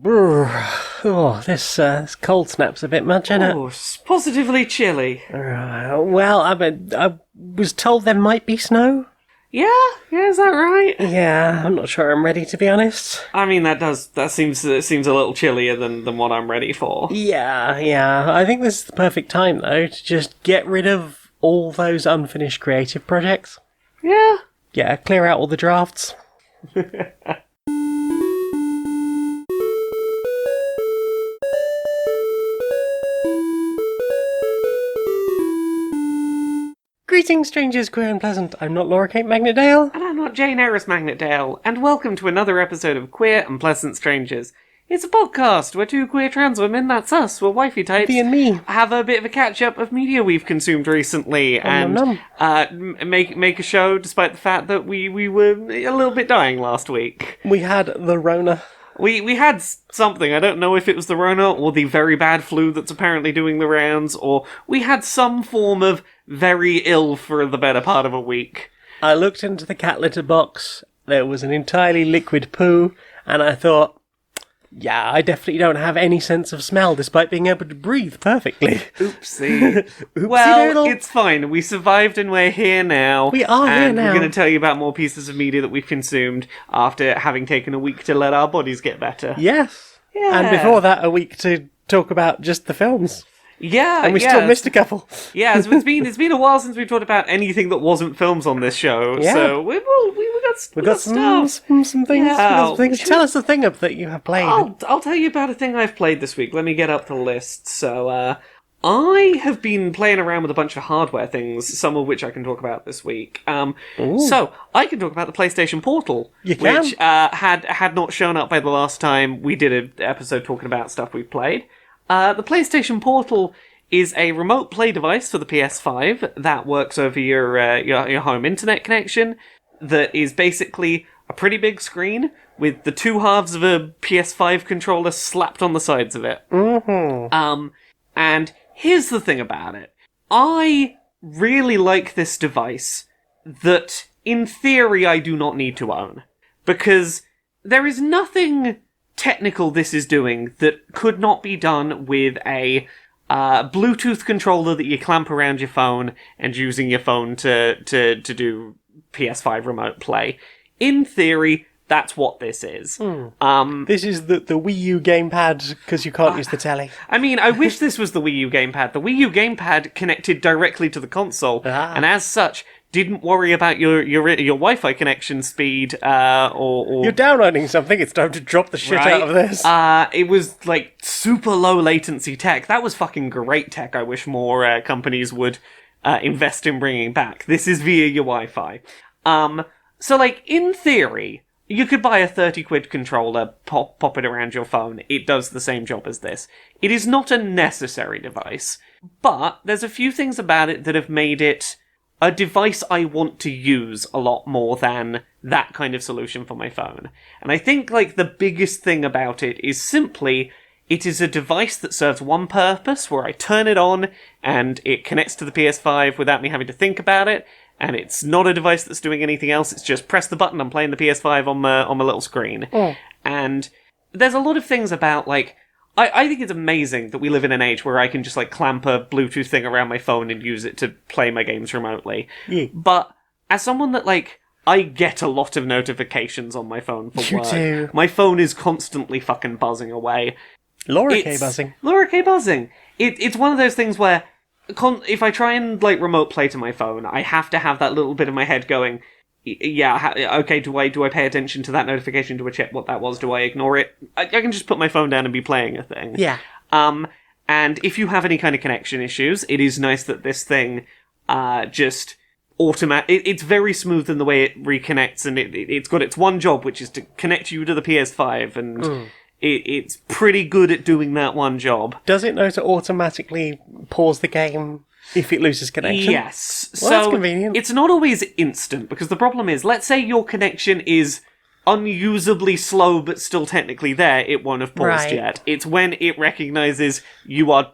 Oh, this cold snap's a bit much, isn't it? Oh, it's positively chilly. Well, I was told there might be snow. Yeah, is that right? Yeah, I'm not sure I'm ready, to be honest. I mean, that seems a little chillier than what I'm ready for. Yeah. I think this is the perfect time, though, to just get rid of all those unfinished creative projects. Yeah. Yeah, clear out all the drafts. Greetings, strangers, queer and pleasant. I'm not Laura Kate Magnetdale. And I'm not Jane Aerith Magnetdale, and welcome to another episode of Queer and Pleasant Strangers. It's a podcast where two queer trans women, that's us, we're wifey types, Me and me. have a bit of a catch-up of media we've consumed recently, and make a show despite the fact that we were a little bit dying last week. We had the Rona. We had something, I don't know if it was the Rona or the very bad flu that's apparently doing the rounds, or we had some form of very ill for the better part of a week. I looked into the cat litter box, there was an entirely liquid poo, and I thought, yeah, I definitely don't have any sense of smell despite being able to breathe perfectly. Oopsie. Oopsie Well, doodle. it's fine. We survived and we're here now. We are here now. And we're going to tell you about more pieces of media that we've consumed after having taken a week to let our bodies get better. Yes. Yeah. And before that, a week to talk about just the films. Yeah, And we still missed a couple. Yeah, so it's been a while since we've talked about anything that wasn't films on this show. Yeah. So we got some stuff. things. Yeah. We got some things. Tell us the thing up that you have played. I'll tell you about a thing I've played this week. Let me get up the list. So, I have been playing around with a bunch of hardware things, some of which I can talk about this week. So, I can talk about the PlayStation Portal, You can. which had not shown up by the last time we did an episode talking about stuff we've played. The PlayStation Portal is a remote play device for the PS5 that works over your home internet connection, that is basically a pretty big screen with the two halves of a PS5 controller slapped on the sides of it. Mm-hmm. And here's the thing about it. I really like this device that, in theory, I do not need to own. Because there is nothing technical this is doing that could not be done with a Bluetooth controller that you clamp around your phone and using your phone to do PS5 remote play. In theory, that's what this is. This is the Wii U gamepad because you can't use the telly. I mean, I wish this was the Wii U gamepad. The Wii U gamepad connected directly to the console, and as such, didn't worry about your Wi-Fi connection speed, or... You're downloading something, it's time to drop the shit out of this. It was, like, super low latency tech. That was fucking great tech I wish more companies would invest in bringing back. This is via your Wi-Fi. So, like, in theory, you could buy a 30 quid controller, pop it around your phone. It does the same job as this. It is not a necessary device, but there's a few things about it that have made it a device I want to use a lot more than that kind of solution for my phone. And I think, like, the biggest thing about it is simply, it is a device that serves one purpose, where I turn it on, and it connects to the PS5 without me having to think about it, and it's not a device that's doing anything else, it's just press the button, I'm playing the PS5 on my little screen. And there's a lot of things about, like, I think it's amazing that we live in an age where I can just, like, clamp a Bluetooth thing around my phone and use it to play my games remotely. Yeah. But as someone that, like, I get a lot of notifications on my phone for You work. do. My phone is constantly fucking buzzing away. Laura K. buzzing. Laura K. buzzing. It's one of those things where if I try and, like, remote play to my phone, I have to have that little bit in my head going, okay, do I pay attention to that notification? Do I check what that was? Do I ignore it? I can just put my phone down and be playing a thing. Yeah. And if you have any kind of connection issues, it is nice that this thing just it's very smooth in the way it reconnects, and it's got its one job, which is to connect you to the PS5, and it's pretty good at doing that one job. Does it know to automatically pause the game if it loses connection? Yes. Well, that's convenient. It's not always instant, because the problem is, let's say your connection is unusably slow but still technically there, it won't have paused yet. It's when it recognises you are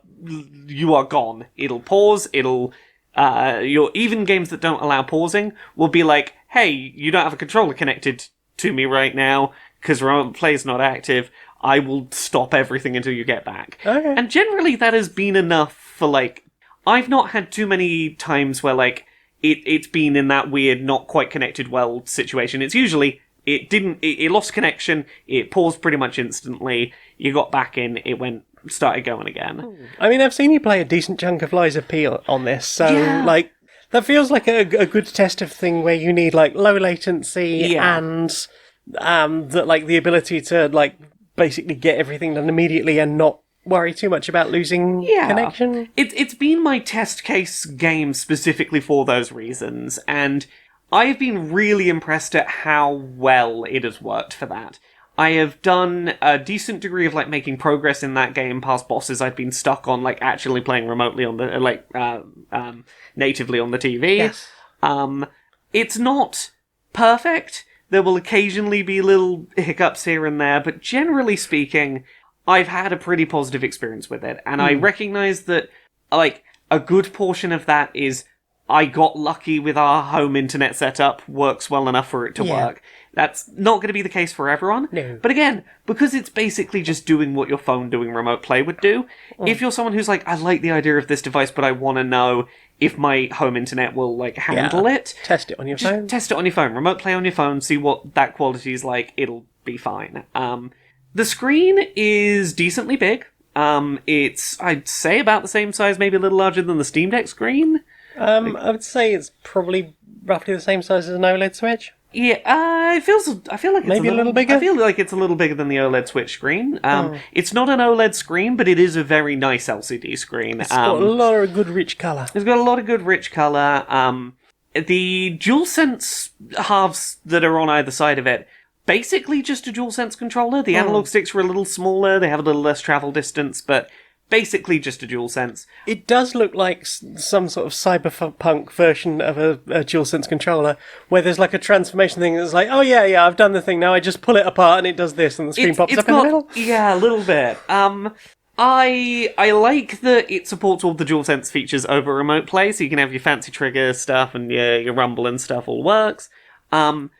gone. It'll pause, even games that don't allow pausing will be like, hey, you don't have a controller connected to me right now, because remote play is not active. I will stop everything until you get back. Okay. And generally that has been enough for, like, I've not had too many times where, like, it's been in that weird, not quite connected well situation. It's usually, it lost connection, it paused pretty much instantly, you got back in, it started going again. I mean, I've seen you play a decent chunk of Lies of P on this, so, Yeah. like, that feels like a good test of thing where you need, like, low latency Yeah. and, the ability to, like, basically get everything done immediately and not worry too much about losing connection. It's been my test case game specifically for those reasons, and I've been really impressed at how well it has worked for that. I have done a decent degree of, like, making progress in that game past bosses I've been stuck on, like, actually playing remotely on the, natively on the TV. Yes. It's not perfect. There will occasionally be little hiccups here and there, but generally speaking, I've had a pretty positive experience with it, and I recognise that, like, a good portion of that is I got lucky with our home internet setup, works well enough for it to work. That's not going to be the case for everyone. No. But again, because it's basically just doing what your phone doing remote play would do, if you're someone who's like, I like the idea of this device, but I want to know if my home internet will, like, handle it, Test it on your phone. test it on your phone. Remote play on your phone, see what that quality is like, it'll be fine. The screen is decently big. It's, I'd say, about the same size, maybe a little larger than the Steam Deck screen. I would say it's probably roughly the same size as an OLED Switch. Yeah, I feel like it's Maybe a little bigger? I feel like it's a little bigger than the OLED Switch screen. It's not an OLED screen, but it is a very nice LCD screen. It's got a lot of good rich colour. It's got a lot of good rich colour. The DualSense halves that are on either side of it, basically just a DualSense controller. The analog sticks were a little smaller, they have a little less travel distance, but basically just a DualSense. It does look like some sort of cyberpunk version of a DualSense controller, where there's like a transformation thing that's like, oh yeah, I've done the thing now, I just pull it apart and it does this, and the screen pops up in the middle. Yeah, a little bit. I like that it supports all the DualSense features over remote play, so you can have your fancy trigger stuff and your rumble and stuff all works. The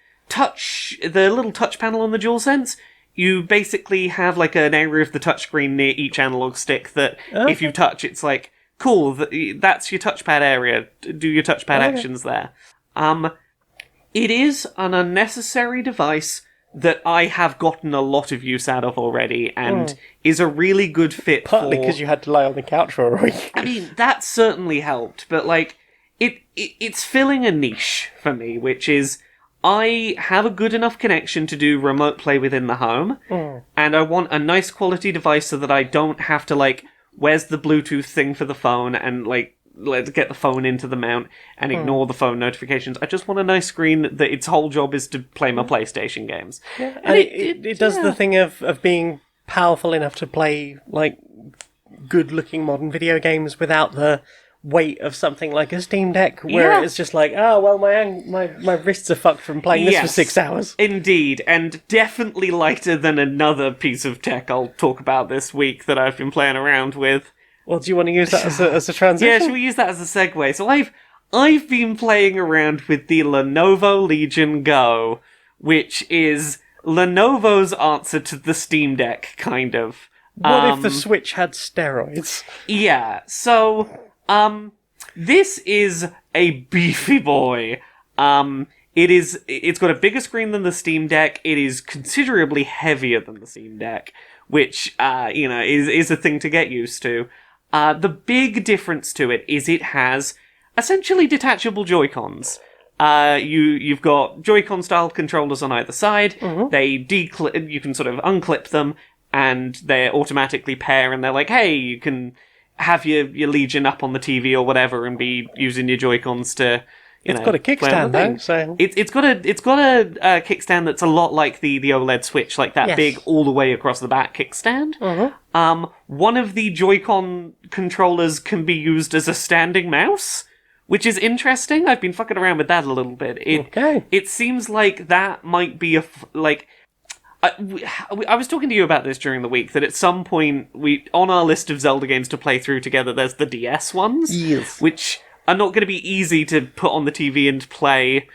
little touch panel on the DualSense, you basically have like an area of the touchscreen near each analog stick that if you touch, it's like, cool, that's your touchpad area, do your touchpad actions there. It is an unnecessary device that I have gotten a lot of use out of already, and is a really good fit Partly because you had to lie on the couch for a week. I mean, that certainly helped, but like, it's filling a niche for me, which is, I have a good enough connection to do remote play within the home, and I want a nice quality device so that I don't have to, like, where's the Bluetooth thing for the phone, and, like, let's get the phone into the mount and ignore the phone notifications. I just want a nice screen that its whole job is to play my PlayStation games. Yeah, and it does the thing of being powerful enough to play, like, good-looking modern video games without the weight of something like a Steam Deck, where it's just like, oh, well, my wrists are fucked from playing this for 6 hours. Indeed, and definitely lighter than another piece of tech I'll talk about this week that I've been playing around with. Well, do you want to use that as a transition? Yeah, should we use that as a segue? So I've been playing around with the Lenovo Legion Go, which is Lenovo's answer to the Steam Deck, kind of. What if the Switch had steroids? Yeah, so this is a beefy boy. It's got a bigger screen than the Steam Deck. It is considerably heavier than the Steam Deck, which, is a thing to get used to. The big difference to it is it has essentially detachable Joy-Cons. You've got Joy-Con style controllers on either side. They you can sort of unclip them, and they automatically pair, and they're like, hey, you can have your Legion up on the TV or whatever, and be using your Joy-Cons to, It's got a kickstand though, so it's got a kickstand that's a lot like the OLED Switch, like that big all the way across the back kickstand. One of the Joy-Con controllers can be used as a standing mouse, which is interesting. I've been fucking around with that a little bit. It seems like that might be I was talking to you about this during the week, that at some point, on our list of Zelda games to play through together, there's the DS ones, which are not going to be easy to put on the TV and play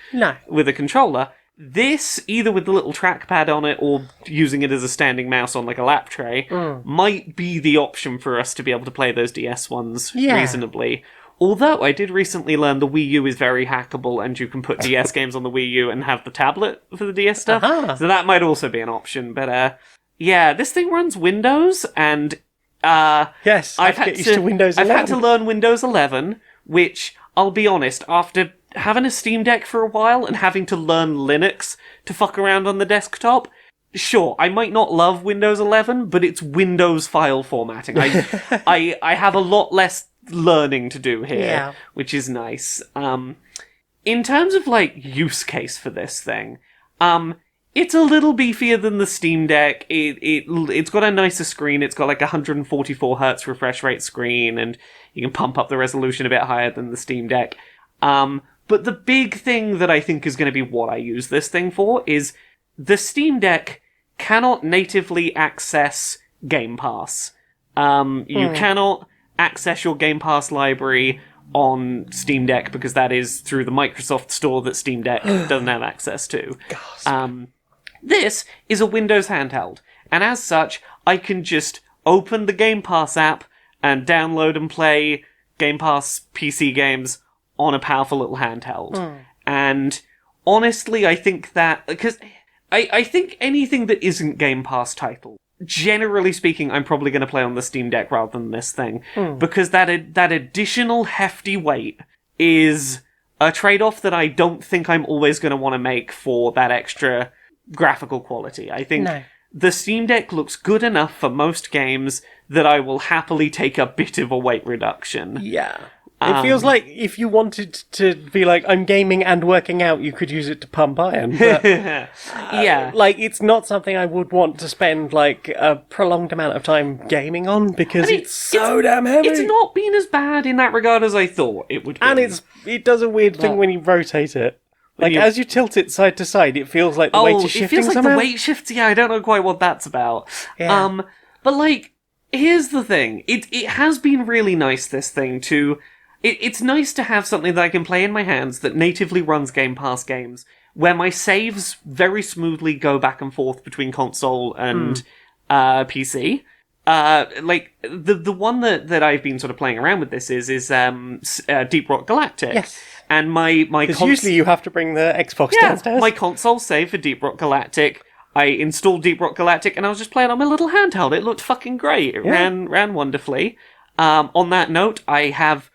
with a controller. This, either with the little trackpad on it or using it as a standing mouse on like a lap tray, might be the option for us to be able to play those DS ones reasonably. Although I did recently learn the Wii U is very hackable and you can put DS games on the Wii U and have the tablet for the DS stuff. So that might also be an option. But yeah, this thing runs Windows and yes, I've had to Windows 11. I've had to learn Windows 11, which, I'll be honest, after having a Steam Deck for a while and having to learn Linux to fuck around on the desktop, sure, I might not love Windows 11, but it's Windows file formatting. I have a lot less learning to do here, which is nice. In terms of, like, use case for this thing, it's a little beefier than the Steam Deck. It's got a nicer screen. It's got like a 144 Hz refresh rate screen, and you can pump up the resolution a bit higher than the Steam Deck. But the big thing that I think is going to be what I use this thing for is the Steam Deck cannot natively access Game Pass. You cannot access your Game Pass library on Steam Deck because that is through the Microsoft Store that Steam Deck doesn't have access to. This is a Windows handheld, and as such, I can just open the Game Pass app and download and play Game Pass PC games on a powerful little handheld. And honestly, I think that, because I think anything that isn't Game Pass title, generally speaking, I'm probably going to play on the Steam Deck rather than this thing, because that additional hefty weight is a trade-off that I don't think I'm always going to want to make for that extra graphical quality. I think the Steam Deck looks good enough for most games that I will happily take a bit of a weight reduction. Yeah. It feels like if you wanted to be like, I'm gaming and working out, you could use it to pump iron. But, yeah. Like, it's not something I would want to spend, like, a prolonged amount of time gaming on, because it's so damn heavy. It's not been as bad in that regard as I thought it would be. And it does a weird thing when you rotate it. Like, as you tilt it side to side, it feels like the weight is shifting it feels like somehow. the weight shifts. Yeah, I don't know quite what that's about. Yeah. But, like, here's the thing. It has been really nice, this thing, to... It's nice to have something that I can play in my hands that natively runs Game Pass games, where my saves very smoothly go back and forth between console and PC. Like, the one that I've been sort of playing around with this is Deep Rock Galactic. Yes. And my because usually you have to bring the Xbox downstairs. My console save for Deep Rock Galactic, I installed Deep Rock Galactic and I was just playing on my little handheld. It looked fucking great. It ran wonderfully. On that note, I have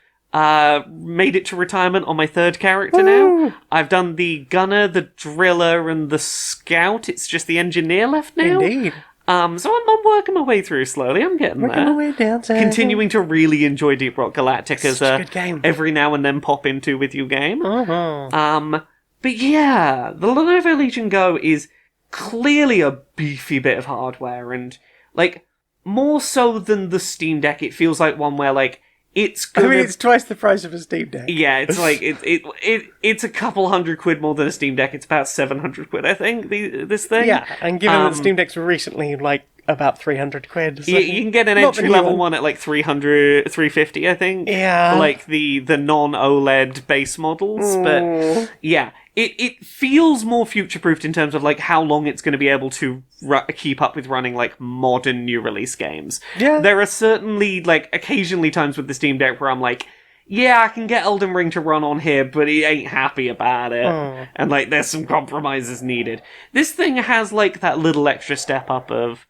made it to retirement on my third character now. I've done the gunner, the driller, and the scout. It's just the engineer left now. Indeed. So I'm working my way through slowly. I'm getting there. Working my way down. Continuing to really enjoy Deep Rock Galactic as a good game. Every now and then pop into with you game. Uh-huh. But yeah, the Lenovo Legion Go is clearly a beefy bit of hardware, and like more so than the Steam Deck, it feels like one where like it's gonna... I mean, it's twice the price of a Steam Deck. Yeah, it's like it's a couple £100 more than a Steam Deck. It's about £700, I think. This thing. Yeah, and given that Steam Decks were recently like about £300, so you can get an entry level one at like 300, 350, I think. Yeah, for like the non OLED base models. But yeah, it feels more future proofed in terms of like how long it's going to be able to keep up with running like modern new release games. Yeah, there are certainly like occasionally times with the Steam Deck where I'm like, yeah, I can get Elden Ring to run on here, but it ain't happy about it. And like there's some compromises needed. This thing has like that little extra step up of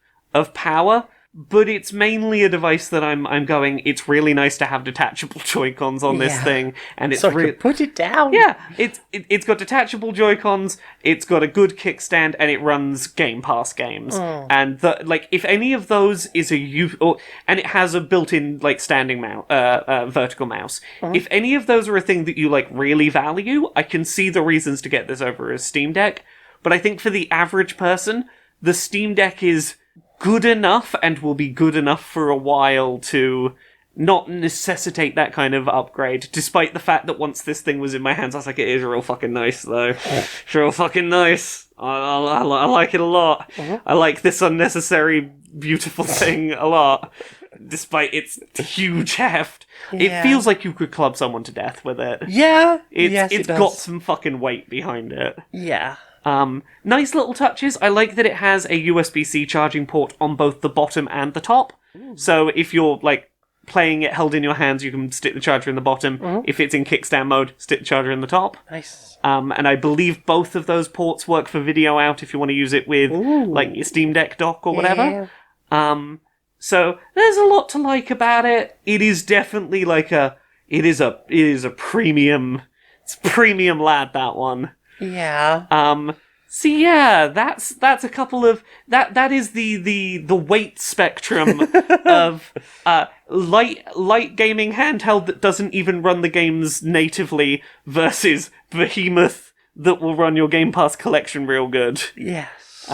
power, but it's mainly a device that I'm going, it's really nice to have detachable Joy-Cons on this thing, and it's so I can put it down. Yeah, it's got detachable Joy-Cons, it's got a good kickstand, and it runs Game Pass games. And like if any of those is and it has a built-in like standing vertical mouse. If any of those are a thing that you like really value, I can see the reasons to get this over a Steam Deck. But I think for the average person, the Steam Deck is good enough and will be good enough for a while to not necessitate that kind of upgrade, despite the fact that once this thing was in my hands, I was like, it is real fucking nice, though. It's real fucking nice. I like it a lot. I like this unnecessary, beautiful thing a lot, despite its huge heft. It feels like you could club someone to death with it. Yeah. It's got some fucking weight behind it. Yeah. Nice little touches. I like that it has a USB-C charging port on both the bottom and the top. Ooh. So if you're, like, playing it held in your hands, you can stick the charger in the bottom. Mm-hmm. If it's in kickstand mode, stick the charger in the top. Nice. And I believe both of those ports work for video out if you want to use it with, like, your Steam Deck dock or whatever. Yeah. So there's a lot to like about it. It is definitely like it is a premium, it's premium lad, that one. Yeah. So yeah, that's a couple of that is the weight spectrum of light gaming handheld that doesn't even run the games natively versus behemoth that will run your Game Pass collection real good. Yes.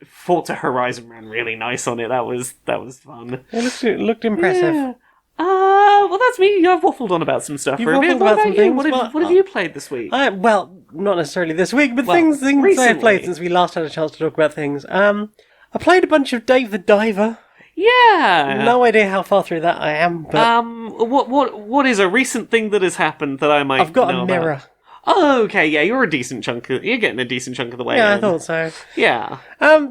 Forza Horizon ran really nice on it. That was fun. It looked impressive. Yeah. Well, that's me. I've waffled on about some stuff for a bit. What about you? What have you played this week? Well, not necessarily this week, but things I have played since we last had a chance to talk about things. I played a bunch of Dave the Diver. Yeah. No idea how far through that I am, but what is a recent thing that has happened that I might I've got know a mirror. About? Oh, okay, yeah, you're getting a decent chunk of the way. Yeah, in. I thought so. Yeah.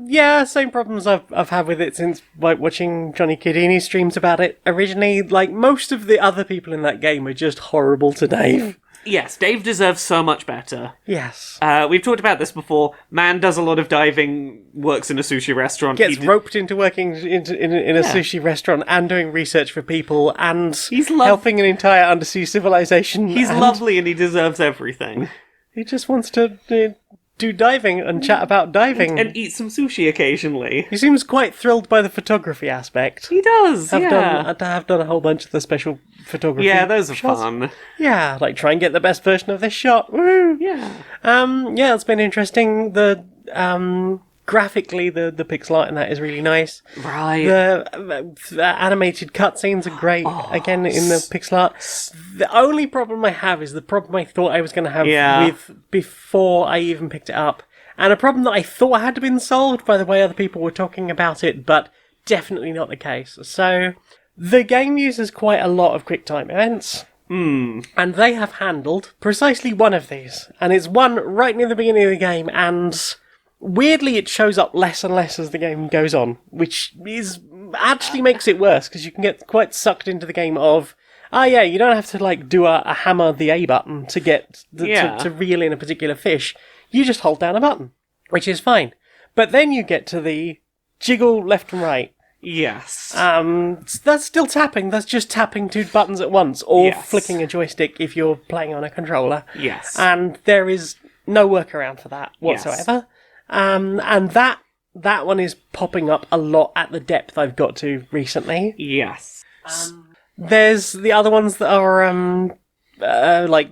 Yeah, same problems I've had with it since, like, watching Johnny Chiodini streams about it. Originally, like, most of the other people in that game are just horrible to Dave. Yes, Dave deserves so much better. Yes. We've talked about this before. Man does a lot of diving, works in a sushi restaurant. Gets roped into working in a sushi restaurant and doing research for people and helping an entire undersea civilization. He's lovely and he deserves everything. He just wants to do diving and chat about diving. And eat some sushi occasionally. He seems quite thrilled by the photography aspect. He does, I've done a whole bunch of the special photography. Yeah, those are shots. fun. Yeah, like try and get the best version of this shot. Woo! Yeah. Yeah, it's been interesting. The graphically, the pixel art in that is really nice. Right. The animated cutscenes are great. Again, in the pixel art. The only problem I have is the problem I thought I was going to have with before I even picked it up. And a problem that I thought had been solved by the way other people were talking about it, but definitely not the case. So, the game uses quite a lot of QuickTime events. And they have handled precisely one of these. And it's one right near the beginning of the game, and weirdly, it shows up less and less as the game goes on, which actually makes it worse, because you can get quite sucked into the game of, you don't have to, like, do a hammer the A button to get to reel in a particular fish. You just hold down a button, which is fine. But then you get to the jiggle left and right. Yes. That's still tapping. That's just tapping two buttons at once, or flicking a joystick if you're playing on a controller. Yes. And there is no workaround for that whatsoever. And that one is popping up a lot at the depth I've got to recently. Yes. There's the other ones that are like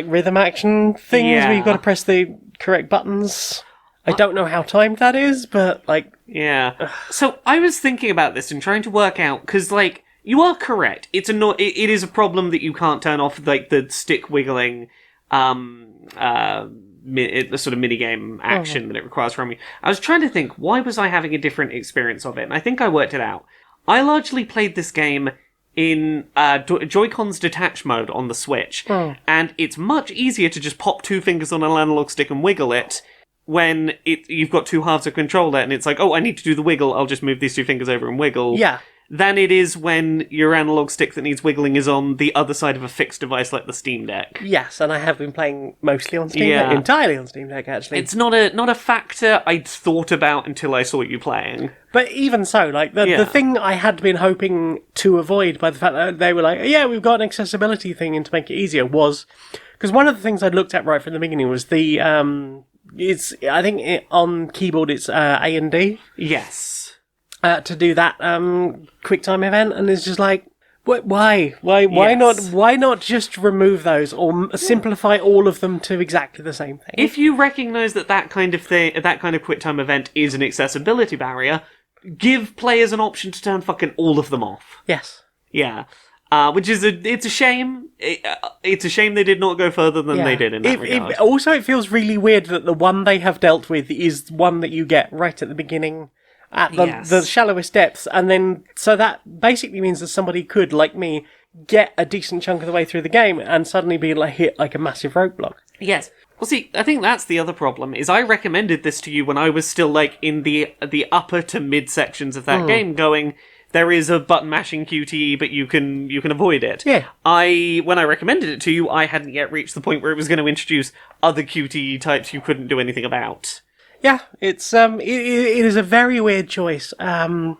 rhythm action things where you've got to press the correct buttons. I don't know how timed that is, but like... Yeah. So I was thinking about this and trying to work out, because, like, you are correct. It is a problem that you can't turn off, like, the stick wiggling, the sort of minigame action that it requires from you. I was trying to think, why was I having a different experience of it? And I think I worked it out. I largely played this game in Joy-Con's detach mode on the Switch, and it's much easier to just pop two fingers on an analog stick and wiggle it when you've got two halves of controller, and it's like, I need to do the wiggle, I'll just move these two fingers over and wiggle. Yeah. Than it is when your analog stick that needs wiggling is on the other side of a fixed device like the Steam Deck. Yes, and I have been playing mostly on Steam Deck, entirely on Steam Deck, actually. It's not a factor I'd thought about until I saw you playing. But even so, like, the thing I had been hoping to avoid by the fact that they were like, we've got an accessibility thing in to make it easier was... Because one of the things I'd looked at right from the beginning was the... on keyboard it's A and D. Yes. To do that QuickTime event, and it's just like, why not just remove those or simplify all of them to exactly the same thing? If you recognise that kind of QuickTime event is an accessibility barrier, give players an option to turn fucking all of them off. Yes. Yeah. Which is it's a shame. It's a shame they did not go further than they did in that regard. Also, it feels really weird that the one they have dealt with is one that you get right at the beginning, at the shallowest depths, and then so that basically means that somebody could, like me, get a decent chunk of the way through the game and suddenly be like hit like a massive roadblock. Yes. Well, see, I think that's the other problem, is I recommended this to you when I was still, like, in the upper to mid sections of that game, going, there is a button-mashing QTE, but you can avoid it. Yeah. When I recommended it to you, I hadn't yet reached the point where it was going to introduce other QTE types you couldn't do anything about. Yeah, it's it is a very weird choice. I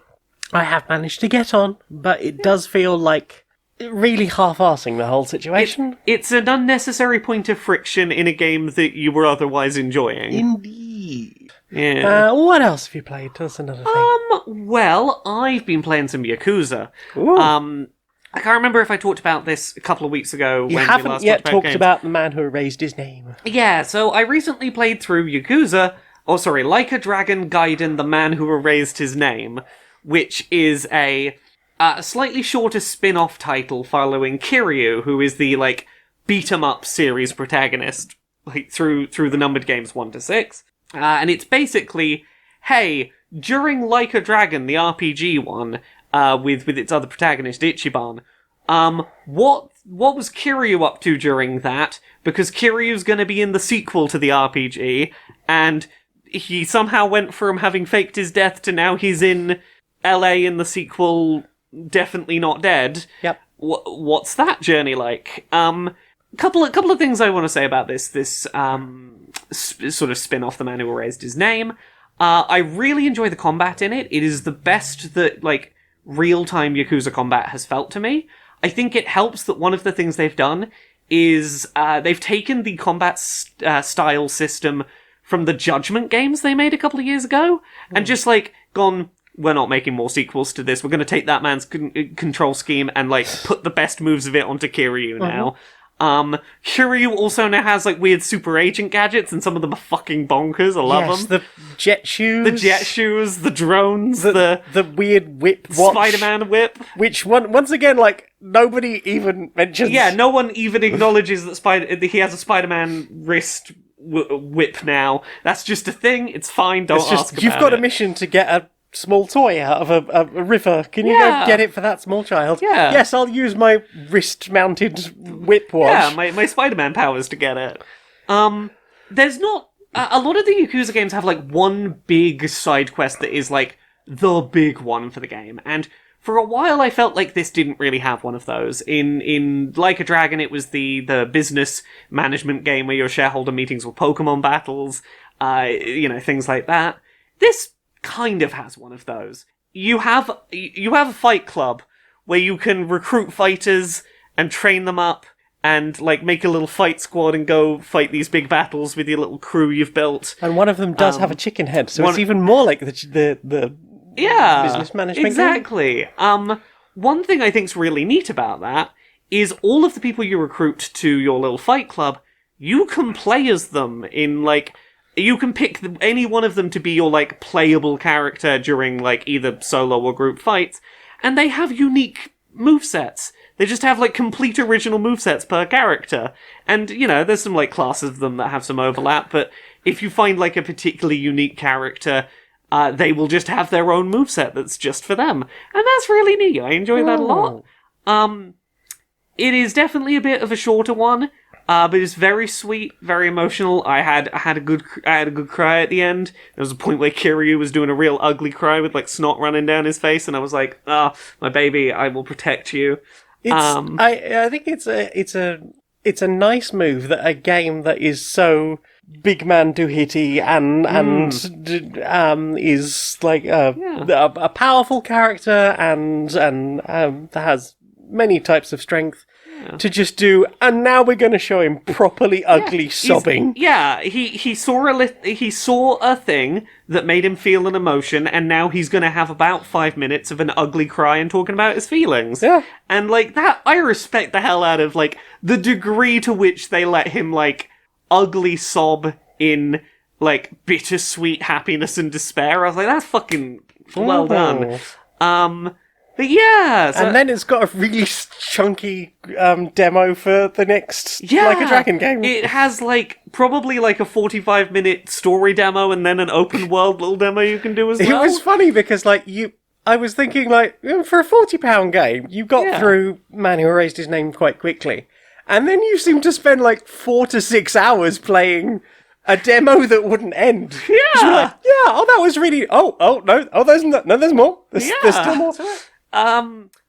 have managed to get on, but it does feel like really half-arsing the whole situation. It's an unnecessary point of friction in a game that you were otherwise enjoying. Indeed. Yeah. What else have you played? That's another thing. Well, I've been playing some Yakuza. Ooh. I can't remember if I talked about this a couple of weeks ago when You we haven't last yet talked talked games. about the man who erased his name. Yeah, so I recently played through Yakuza, Like a Dragon Gaiden, The Man Who Erased His Name, which is a slightly shorter spin-off title following Kiryu, who is the, like, beat-em-up series protagonist, like, through the numbered games 1 to 6. And it's basically, hey, during Like a Dragon, the RPG one, with its other protagonist, Ichiban, what was Kiryu up to during that? Because Kiryu's gonna be in the sequel to the RPG, and he somehow went from having faked his death to now he's in LA in the sequel, definitely not dead. Yep. What's that journey like? Couple of things I want to say about this sort of spin-off, The Man Who Erased His Name. I really enjoy the combat in it. It is the best that, like, real-time Yakuza combat has felt to me. I think it helps that one of the things they've done is they've taken the combat style system from the Judgment games they made a couple of years ago, and just, like, gone, we're not making more sequels to this, we're going to take that man's control scheme and, like, put the best moves of it onto Kiryu now. Kiryu also now has, like, weird super agent gadgets, and some of them are fucking bonkers. I love them. The jet shoes. The jet shoes, the drones, the weird whip watch. Spider-Man whip. Which, once again, like, nobody even mentions. Yeah, no one even acknowledges that he has a Spider-Man wrist whip now. That's just a thing. It's fine, don't ask about it. You've got a mission to get a small toy out of a river. Can you go get it for that small child? Yeah. Yes, I'll use my wrist-mounted whip watch. Yeah, my Spider-Man powers to get it. There's not... a lot of the Yakuza games have, like, one big side quest that is, like, the big one for the game. And for a while, I felt like this didn't really have one of those. In Like a Dragon, it was the business management game where your shareholder meetings were Pokemon battles, things like that. This kind of has one of those. You have a fight club where you can recruit fighters and train them up and, like, make a little fight squad and go fight these big battles with your little crew you've built. And one of them does have a chicken head, so it's even more like the business management exactly. game. One thing I think's really neat about that is all of the people you recruit to your little fight club, you can play as them in, like... You can pick any one of them to be your, like, playable character during, like, either solo or group fights, and they have unique movesets. They just have, like, complete original movesets per character. And, there's some, like, classes of them that have some overlap, but if you find, like, a particularly unique character, they will just have their own moveset that's just for them. And that's really neat. I enjoy that a lot. It is definitely a bit of a shorter one. But it's very sweet, very emotional. I had a good cry at the end. There was a point where Kiryu was doing a real ugly cry with, like, snot running down his face, and I was like, my baby, I will protect you. I think it's a nice move that a game that is so big man doohickey and is like a powerful character and that has many types of strength. To just do, and now we're going to show him properly ugly sobbing. He saw a thing that made him feel an emotion, and now he's going to have about 5 minutes of an ugly cry and talking about his feelings. Yeah. And, like, that, I respect the hell out of, like, the degree to which they let him, like, ugly sob in, like, bittersweet happiness and despair. I was like, that's fucking well done. But yeah, and then it's got a really chunky demo for the next Like a Dragon game. It has, like, probably like a 45-minute story demo and then an open world little demo you can do as well. It was funny because, like, I was thinking, like, for a £40 game, you got through Man Who Erased His Name quite quickly. and then you seem to spend like 4 to 6 hours playing a demo that wouldn't end. Yeah. You're like, that was really. There's more. There's still more to it.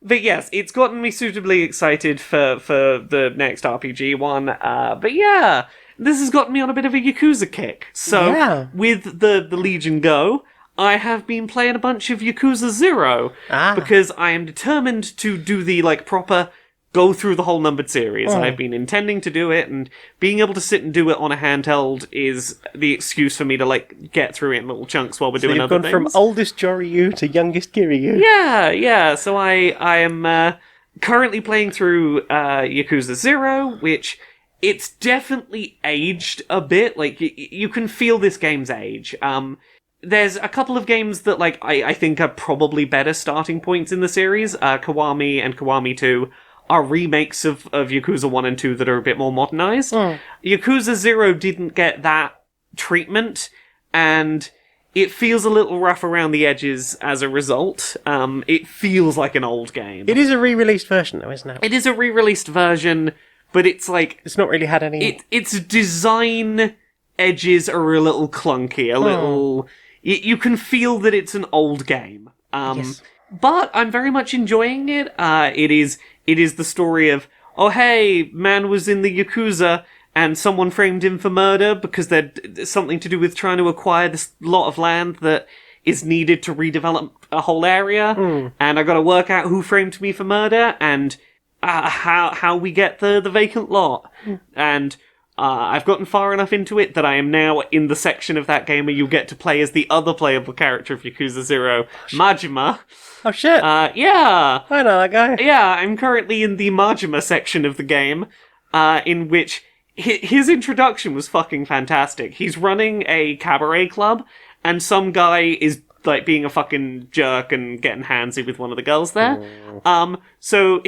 But yes, it's gotten me suitably excited for the next RPG one. But yeah, this has gotten me on a bit of a Yakuza kick. So with the Legion Go, I have been playing a bunch of Yakuza 0 because I am determined to do the proper go through the whole numbered series. I've been intending to do it, and being able to sit and do it on a handheld is the excuse for me to get through it in little chunks while we're doing other things. You've gone from oldest Joryu to youngest Kiryu. Yeah. So I am currently playing through Yakuza 0, which it's definitely aged a bit. You can feel this game's age. There's a couple of games that I think are probably better starting points in the series. Kiwami and Kiwami 2 are remakes of Yakuza 1 and 2 that are a bit more modernized. Yakuza 0 didn't get that treatment, and it feels a little rough around the edges as a result. It feels like an old game. It is a re-released version, though, isn't it? It is a re-released version, but it's it's not really had any... Its design edges are a little clunky, a little... You can feel that it's an old game. Yes. But I'm very much enjoying it. It is the story of, oh hey, man was in the Yakuza and someone framed him for murder because there's something to do with trying to acquire this lot of land that is needed to redevelop a whole area. And I gotta work out who framed me for murder and how we get the vacant lot. And I've gotten far enough into it that I am now in the section of that game where you get to play as the other playable character of Yakuza 0, Majima. Oh shit! Yeah! I know that guy. Yeah, I'm currently in the Majima section of the game, in which his introduction was fucking fantastic. He's running a cabaret club, and some guy is being a fucking jerk and getting handsy with one of the girls there. So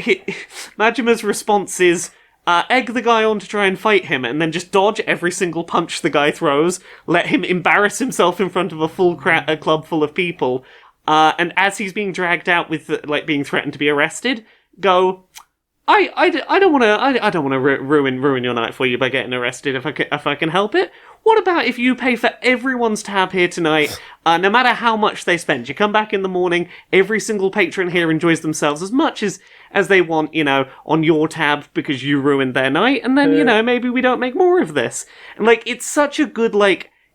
Majima's response is, egg the guy on to try and fight him, and then just dodge every single punch the guy throws, let him embarrass himself in front of a club full of people, and as he's being dragged out with, being threatened to be arrested, go, I don't want to ruin your night for you by getting arrested if I can help it. What about if you pay for everyone's tab here tonight, no matter how much they spend? You come back in the morning, every single patron here enjoys themselves as much as they want, on your tab because you ruined their night, and then, maybe we don't make more of this. And, it's such a good,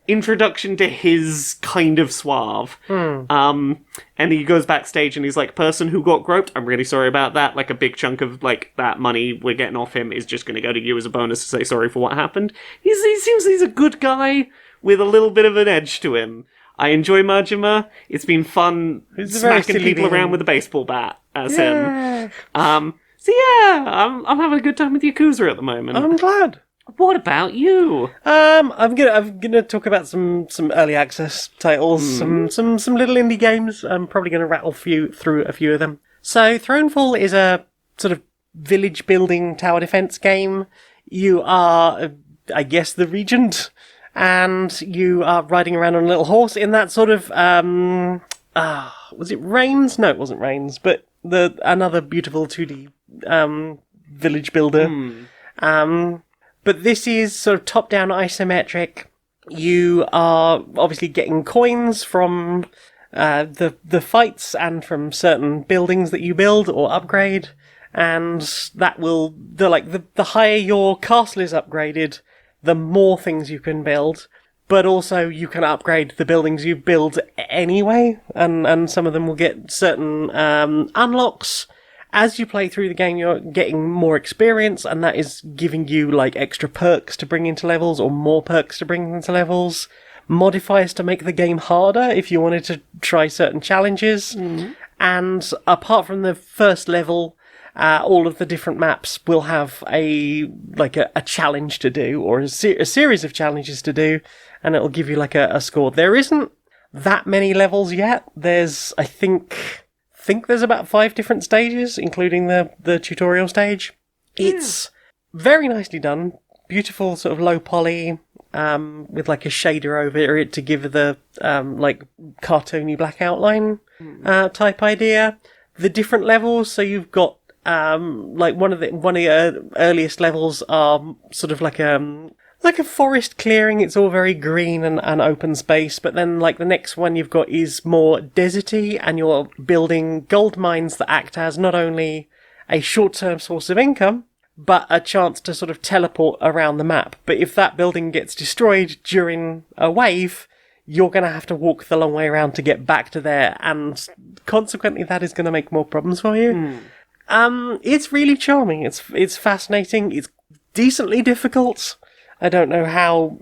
introduction to his kind of suave. And he goes backstage and he's like, person who got groped, I'm really sorry about that. A big chunk of, that money we're getting off him is just going to go to you as a bonus to say sorry for what happened. He seems he's a good guy with a little bit of an edge to him. I enjoy Majima. It's been fun smacking people around with a baseball bat as him. So yeah, I'm having a good time with Yakuza at the moment. I'm glad. What about you? I'm gonna talk about some early access titles, some little indie games. I'm probably gonna rattle through a few of them. So Thronefall is a sort of village building tower defense game. You are, I guess, the regent, and you are riding around on a little horse in that sort of was it Reigns? No, it wasn't Reigns, but another beautiful 2D village builder. But this is sort of top-down isometric. You are obviously getting coins from the fights and from certain buildings that you build or upgrade, and that will the higher your castle is upgraded, the more things you can build. But also you can upgrade the buildings you build anyway, and some of them will get certain unlocks. As you play through the game, you're getting more experience, and that is giving you, extra perks to bring into levels, or more perks to bring into levels. Modifiers to make the game harder if you wanted to try certain challenges. And apart from the first level, all of the different maps will have a challenge to do, or a series of challenges to do, and it'll give you, a score. There isn't that many levels yet. There's, I think there's about 5 different stages, including the tutorial stage. It's very nicely done. Beautiful sort of low poly, with a shader over it to give the, cartoony black outline, type idea. The different levels, so you've got like one of the earliest levels are sort of like a forest clearing. It's all very green and open space, but then like the next one you've got is more deserty, and you're building gold mines that act as not only a short-term source of income, but a chance to sort of teleport around the map. But if that building gets destroyed during a wave, you're going to have to walk the long way around to get back to there, and consequently that is going to make more problems for you. It's really charming. It's fascinating. It's decently difficult. I don't know how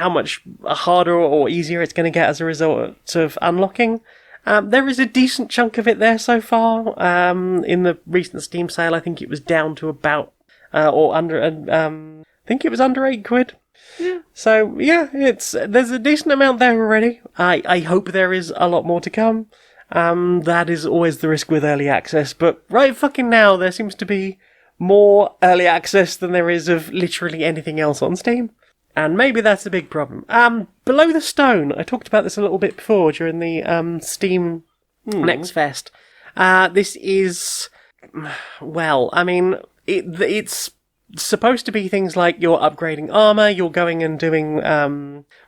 much harder or easier it's going to get as a result of unlocking. There is a decent chunk of it there so far. In the recent Steam sale, I think it was down to about or under. I think it was under £8. Yeah. So yeah, there's a decent amount there already. I hope there is a lot more to come. That is always the risk with early access, but right fucking now there seems to be more early access than there is of literally anything else on Steam. And maybe that's a big problem. Below the Stone, I talked about this a little bit before during the Steam Next Fest. This is, well, I mean, it's supposed to be things like you're upgrading armor, you're going and doing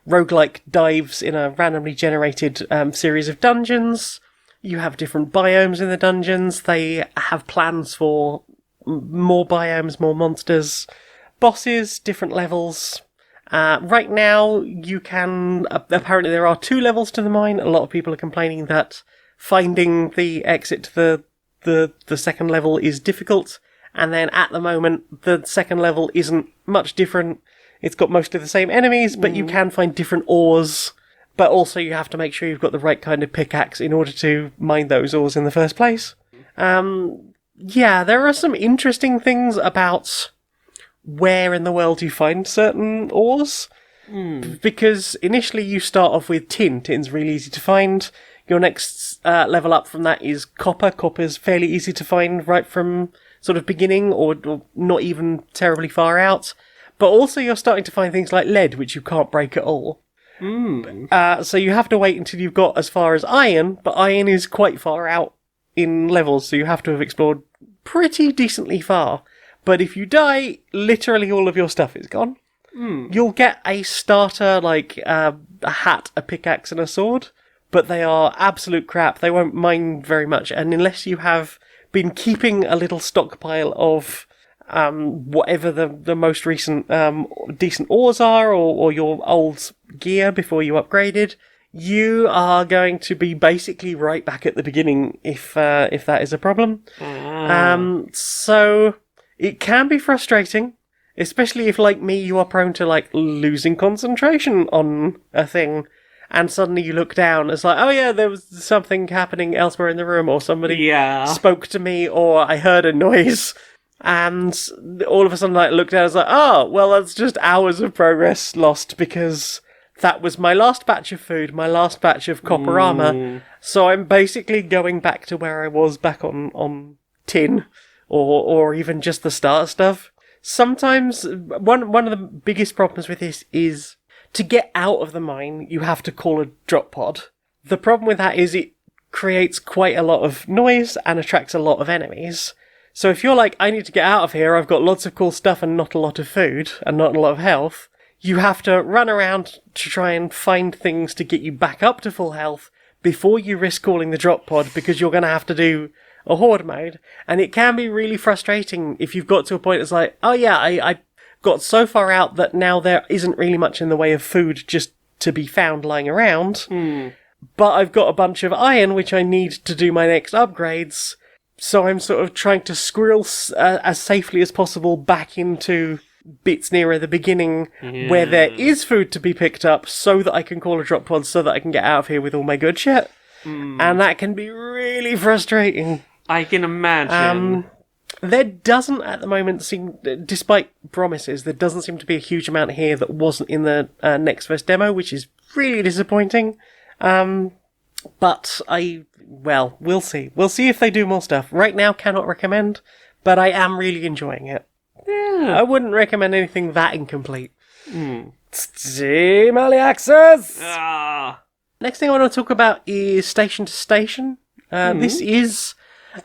roguelike dives in a randomly generated series of dungeons. You have different biomes in the dungeons. They have plans for more biomes, more monsters, bosses, different levels. Right now, you can... apparently there are 2 levels to the mine. A lot of people are complaining that finding the exit to the second level is difficult. And then at the moment, the second level isn't much different. It's got mostly the same enemies, but you can find different ores. But also you have to make sure you've got the right kind of pickaxe in order to mine those ores in the first place. Yeah, there are some interesting things about where in the world you find certain ores. Because initially you start off with tin. Tin's really easy to find. Your next level up from that is copper. Copper's fairly easy to find right from sort of beginning or not even terribly far out. But also you're starting to find things like lead, which you can't break at all. So you have to wait until you've got as far as iron, but iron is quite far out in levels, so you have to have explored pretty decently far. But if you die, literally all of your stuff is gone. You'll get a starter, like a hat, a pickaxe, and a sword, but they are absolute crap. They won't mine very much, and unless you have been keeping a little stockpile of whatever the most recent decent ores are, or your old gear before you upgraded, you are going to be basically right back at the beginning if that is a problem. So it can be frustrating, especially if, like me, you are prone to like losing concentration on a thing, and suddenly you look down, it's like, oh yeah, there was something happening elsewhere in the room, or somebody spoke to me, or I heard a noise. And all of a sudden, I looked at it, I was like, oh, well, that's just hours of progress lost because that was my last batch of food, my last batch of copper armor. So I'm basically going back to where I was back on tin, or even just the start stuff. Sometimes, one of the biggest problems with this is to get out of the mine, you have to call a drop pod. The problem with that is it creates quite a lot of noise and attracts a lot of enemies. So if you're like, I need to get out of here, I've got lots of cool stuff and not a lot of food, and not a lot of health, you have to run around to try and find things to get you back up to full health before you risk calling the drop pod, because you're going to have to do a horde mode. And it can be really frustrating if you've got to a point that's like, oh yeah, I got so far out that now there isn't really much in the way of food just to be found lying around. But I've got a bunch of iron, which I need to do my next upgrades. So I'm sort of trying to squirrel as safely as possible back into bits nearer the beginning where there is food to be picked up so that I can call a drop pod so that I can get out of here with all my good shit. And that can be really frustrating. I can imagine. There doesn't at the moment seem, despite promises, there doesn't seem to be a huge amount here that wasn't in the Next Fest demo, which is really disappointing. But well, we'll see. We'll see if they do more stuff. Right now, cannot recommend, but I am really enjoying it. Yeah. I wouldn't recommend anything that incomplete. Steam Early Access! Ah. Next thing I want to talk about is Station to Station. This is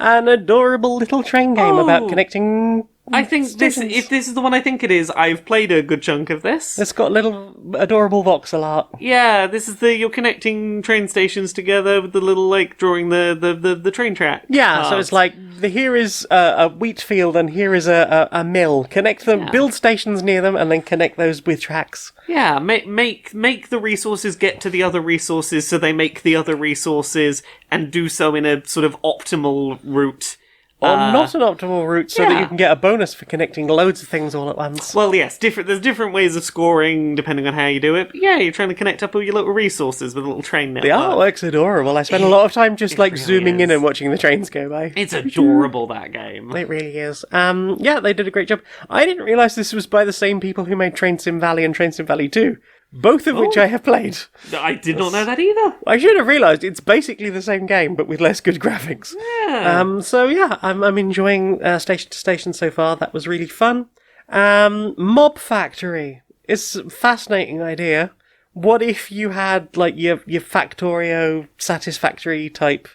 An adorable little train game about connecting. I think if this is the one I think it is, I've played a good chunk of this. It's got little adorable voxel art. Yeah, this is you're connecting train stations together with the little, drawing the train track. Yeah, so it's like, here is a wheat field and here is a mill. Connect them, build stations near them, and then connect those with tracks. Yeah, make the resources get to the other resources so they make the other resources and do so in a sort of optimal route. Or not an optimal route so that you can get a bonus for connecting loads of things all at once. Well, yes, there's different ways of scoring depending on how you do it. But yeah, you're trying to connect up all your little resources with a little train network. The artwork's adorable. I spend a lot of time just really zooming in and watching the trains go by. It's adorable, that game. It really is. Yeah, they did a great job. I didn't realise this was by the same people who made Train Sim Valley and Train Sim Valley 2. Both of which I have played. I did not know that either. I should have realised it's basically the same game, but with less good graphics. Yeah. So yeah, I'm enjoying Station to Station so far. That was really fun. Mob Factory. It's a fascinating idea. What if you had like your Factorio Satisfactory type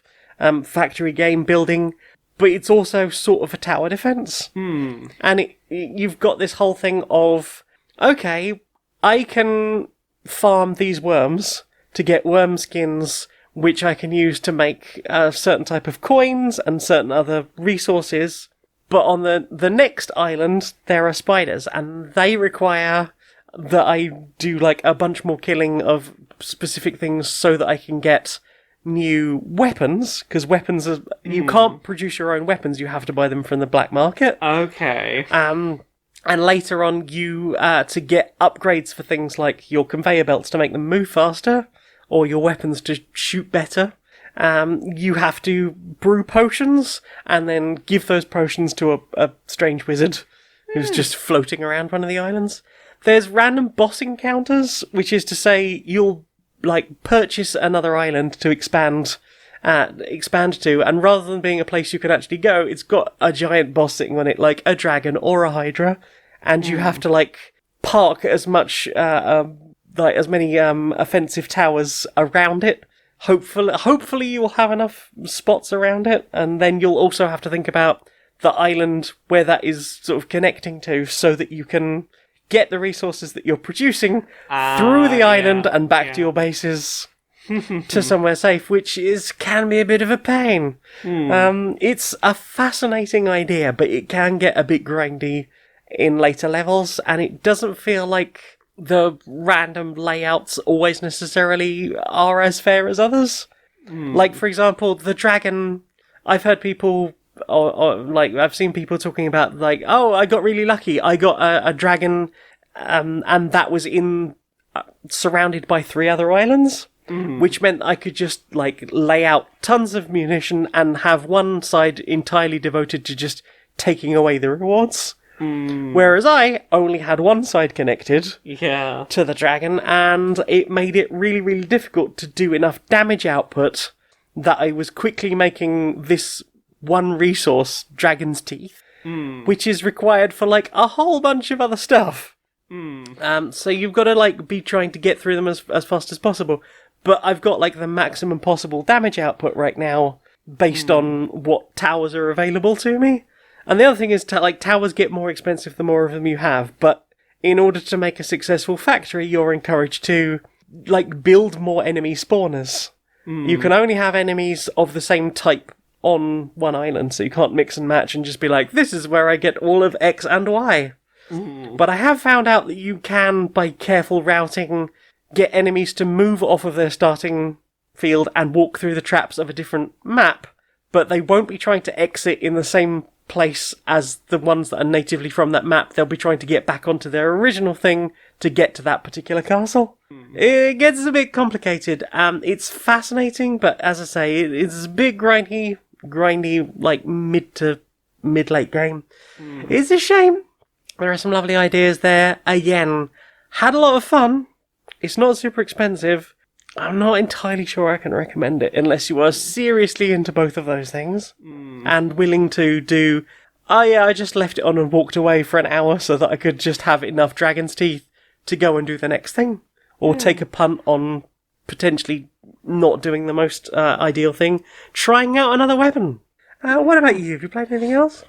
factory game building, but it's also sort of a tower defense? And you've got this whole thing of, okay, I can farm these worms to get worm skins, which I can use to make a certain type of coins and certain other resources. But on the next island, there are spiders, and they require that I do like a bunch more killing of specific things so that I can get new weapons, because weapons are... You can't produce your own weapons, you have to buy them from the black market. Okay. And later on, you to get upgrades for things like your conveyor belts to make them move faster, or your weapons to shoot better. You have to brew potions, and then give those potions to a strange wizard who's just floating around one of the islands. There's random boss encounters, which is to say you'll purchase another island to expand to, and rather than being a place you can actually go, it's got a giant boss sitting on it, like a dragon or a hydra, and you have to park as much as many offensive towers around it. Hopefully you will have enough spots around it, and then you'll also have to think about the island where that is sort of connecting to, so that you can get the resources that you're producing through the island and back to your bases. To somewhere safe, which can be a bit of a pain. It's a fascinating idea, but it can get a bit grindy in later levels, and it doesn't feel like the random layouts always necessarily are as fair as others. Like, for example, the dragon, I've heard people, I've seen people talking about, oh, I got really lucky, I got a dragon, and that was surrounded by 3 other islands. Which meant I could just, lay out tons of munition and have one side entirely devoted to just taking away the rewards. Whereas I only had one side connected to the dragon, and it made it really, really difficult to do enough damage output that I was quickly making this one resource, Dragon's Teeth, which is required for, a whole bunch of other stuff. So you've got to, be trying to get through them as fast as possible. But I've got, the maximum possible damage output right now based on what towers are available to me. And the other thing is, towers get more expensive the more of them you have. But in order to make a successful factory, you're encouraged to, build more enemy spawners. You can only have enemies of the same type on one island, so you can't mix and match and just be like, this is where I get all of X and Y. But I have found out that you can, by careful routing, get enemies to move off of their starting field and walk through the traps of a different map, but they won't be trying to exit in the same place as the ones that are natively from that map. They'll be trying to get back onto their original thing to get to that particular castle. It gets a bit complicated. It's fascinating, but as I say, it's a bit grindy, mid to mid-late game. It's a shame. There are some lovely ideas there. Again, had a lot of fun. It's not super expensive. I'm not entirely sure I can recommend it unless you are seriously into both of those things and willing to do, I just left it on and walked away for an hour so that I could just have enough Dragon's Teeth to go and do the next thing. Or take a punt on potentially not doing the most ideal thing, trying out another weapon. What about you? Have you played anything else?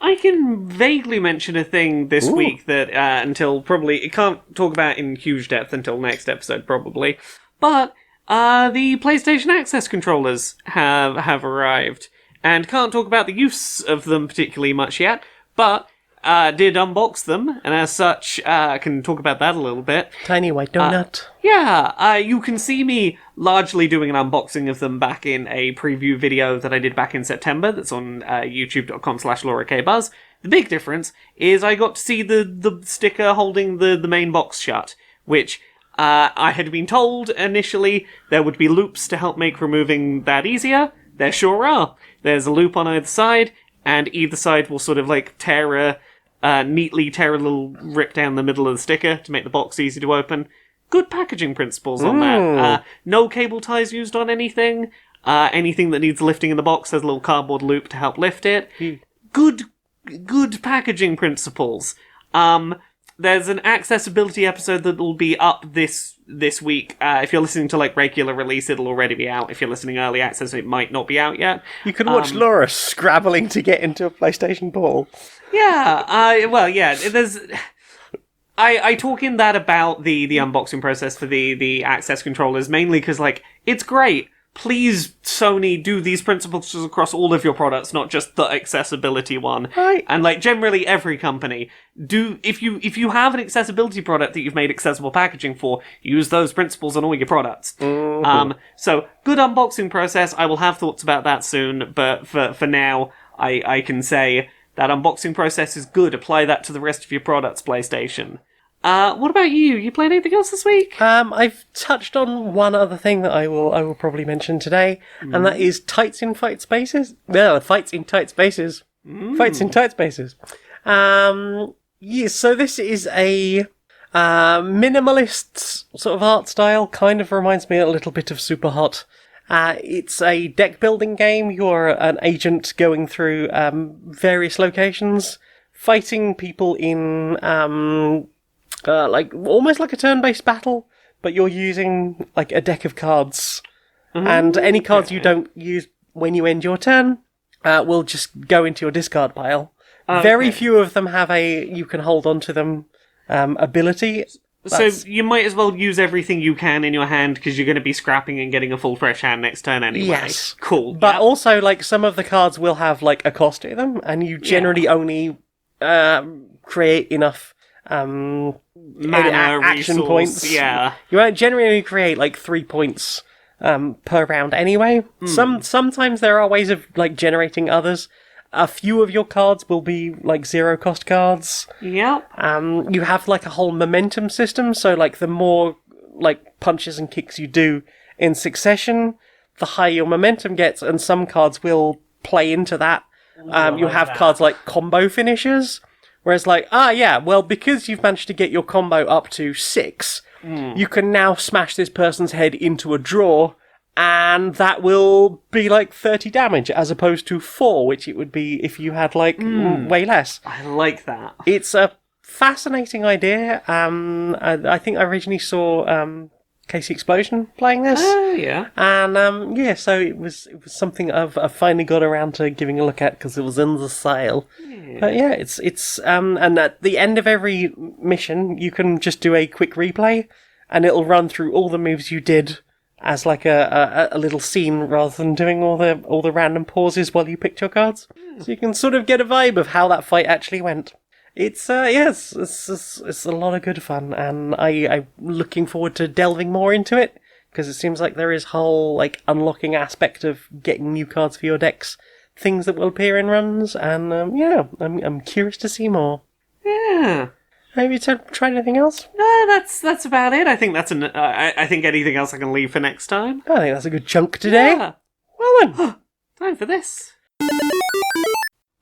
I can vaguely mention a thing this week that until probably it can't talk about in huge depth until next episode probably, but the PlayStation Access controllers have arrived, and can't talk about the use of them particularly much yet, but did unbox them, and as such, can talk about that a little bit. Tiny white donut. You can see me largely doing an unboxing of them back in a preview video that I did back in September, that's on youtube.com/LauraKBuzz. The big difference is I got to see the sticker holding the main box shut, which I had been told initially there would be loops to help make removing that easier. There sure are. There's a loop on either side, and either side will sort of like neatly tear a little rip down the middle of the sticker to make the box easy to open. Good packaging principles on that. No cable ties used on anything. Anything that needs lifting in the box has a little cardboard loop to help lift it. Good packaging principles. There's an accessibility episode that will be up this week. If you're listening to like regular release, it'll already be out. If you're listening early access, it might not be out yet. You can watch Laura scrabbling to get into a PlayStation Ball. There's. I talk in that about the unboxing process for the access controllers, mainly because like it's great. Please, Sony, do these principles across all of your products, not just the accessibility one. Right. And like generally every company, if you have an accessibility product that you've made accessible packaging for, use those principles on all your products. So good unboxing process. I will have thoughts about that soon, but for now, I can say that unboxing process is good. Apply that to the rest of your products, PlayStation. What about you? You played anything else this week? I've touched on one other thing that I will probably mention today, and that is Fights in Tight Spaces. Fights in Tight Spaces. Fights in Tight Spaces. So this is a minimalist sort of art style. Kind of reminds me a little bit of Super Hot. It's a deck building game. You're an agent going through various locations, fighting people in like almost like a turn-based battle, but you're using like a deck of cards, and any cards you don't use when you end your turn will just go into your discard pile. Very few of them have a you can hold on to them ability. So you might as well use everything you can in your hand because you're going to be scrapping and getting a full fresh hand next turn anyway. Yes. Cool. But also, like, some of the cards will have, like, a cost to them, and you generally only create enough mana, action resource, points. Yeah. You won't generally only create, like, 3 points per round anyway. Sometimes there are ways of, like, generating others. A few of your cards will be, like, zero-cost cards. Yep. You have, like, a whole momentum system, so, like, the more, like, punches and kicks you do in succession, the higher your momentum gets, and some cards will play into that. You have cards like combo finishers, whereas, like, because you've managed to get your combo up to 6, you can now smash this person's head into a drawer, and that will be like 30 damage as opposed to 4, which it would be if you had like way less. I like that. It's a fascinating idea. I think I originally saw Casey Explosion playing this. Oh, yeah. And so it was something I finally got around to giving a look at because it was in the sale. Yeah. But yeah, it's and at the end of every mission, you can just do a quick replay, and it'll run through all the moves you did as like a little scene rather than doing all the random pauses while you picked your cards. So you can sort of get a vibe of how that fight actually went. It's it's a lot of good fun, and I'm looking forward to delving more into it because it seems like there is whole like unlocking aspect of getting new cards for your decks, things that will appear in runs, and I'm curious to see more. Yeah. Have you tried anything else? No, that's about it. I think I think anything else I can leave for next time. I think that's a good chunk today. Yeah. Well then, time for this.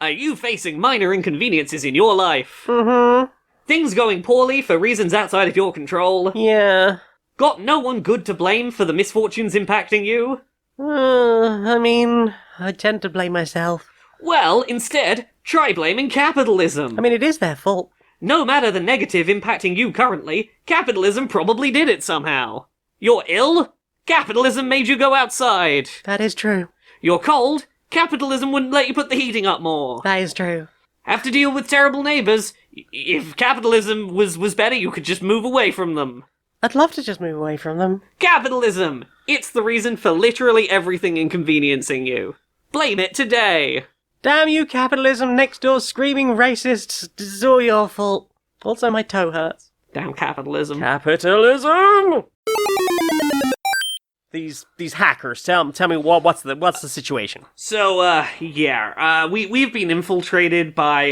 Are you facing minor inconveniences in your life? Mm-hmm. Things going poorly for reasons outside of your control? Yeah. Got no one good to blame for the misfortunes impacting you? I tend to blame myself. Well, instead, try blaming capitalism. It is their fault. No matter the negative impacting you currently, capitalism probably did it somehow. You're ill? Capitalism made you go outside. That is true. You're cold? Capitalism wouldn't let you put the heating up more. That is true. Have to deal with terrible neighbours. If capitalism was better, you could just move away from them. I'd love to just move away from them. Capitalism! It's the reason for literally everything inconveniencing you. Blame it today! Damn you, capitalism, next door screaming racists. It's all your fault. Also, my toe hurts. Damn capitalism. Capitalism! These hackers, tell me what's the situation? So, we've been infiltrated by,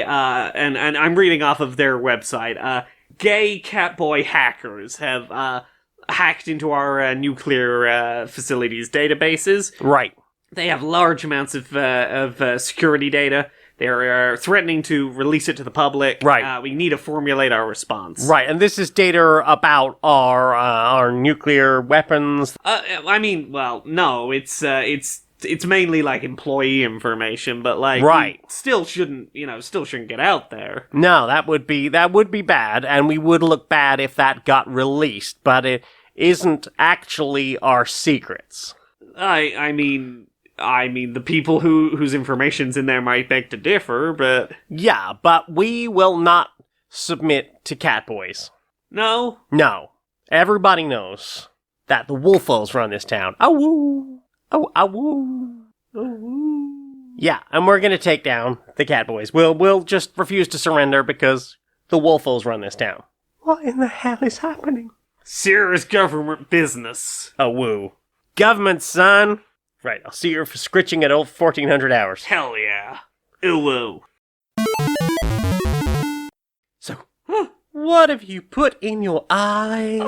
and I'm reading off of their website, gay catboy hackers have, hacked into our, nuclear, facilities databases. Right. They have large amounts of security data. They're threatening to release it to the public. Right. We need to formulate our response. Right, and this is data about our nuclear weapons. No, it's mainly like employee information, but like right. Still shouldn't get out there. No, that would be bad, and we would look bad if that got released. But it isn't actually our secrets. I mean, the people whose information's in there might beg to differ, but... Yeah, but we will not submit to catboys. No? No. Everybody knows that the wolfos run this town. Awoo! Oh, awoo! Awoo! Yeah, and we're gonna take down the catboys. We'll just refuse to surrender because the wolfos run this town. What in the hell is happening? Serious government business. Awoo. Government, son! Right, I'll see you for scritching at 1400 hours. Hell yeah. Ooh. So, what have you put in your eyes?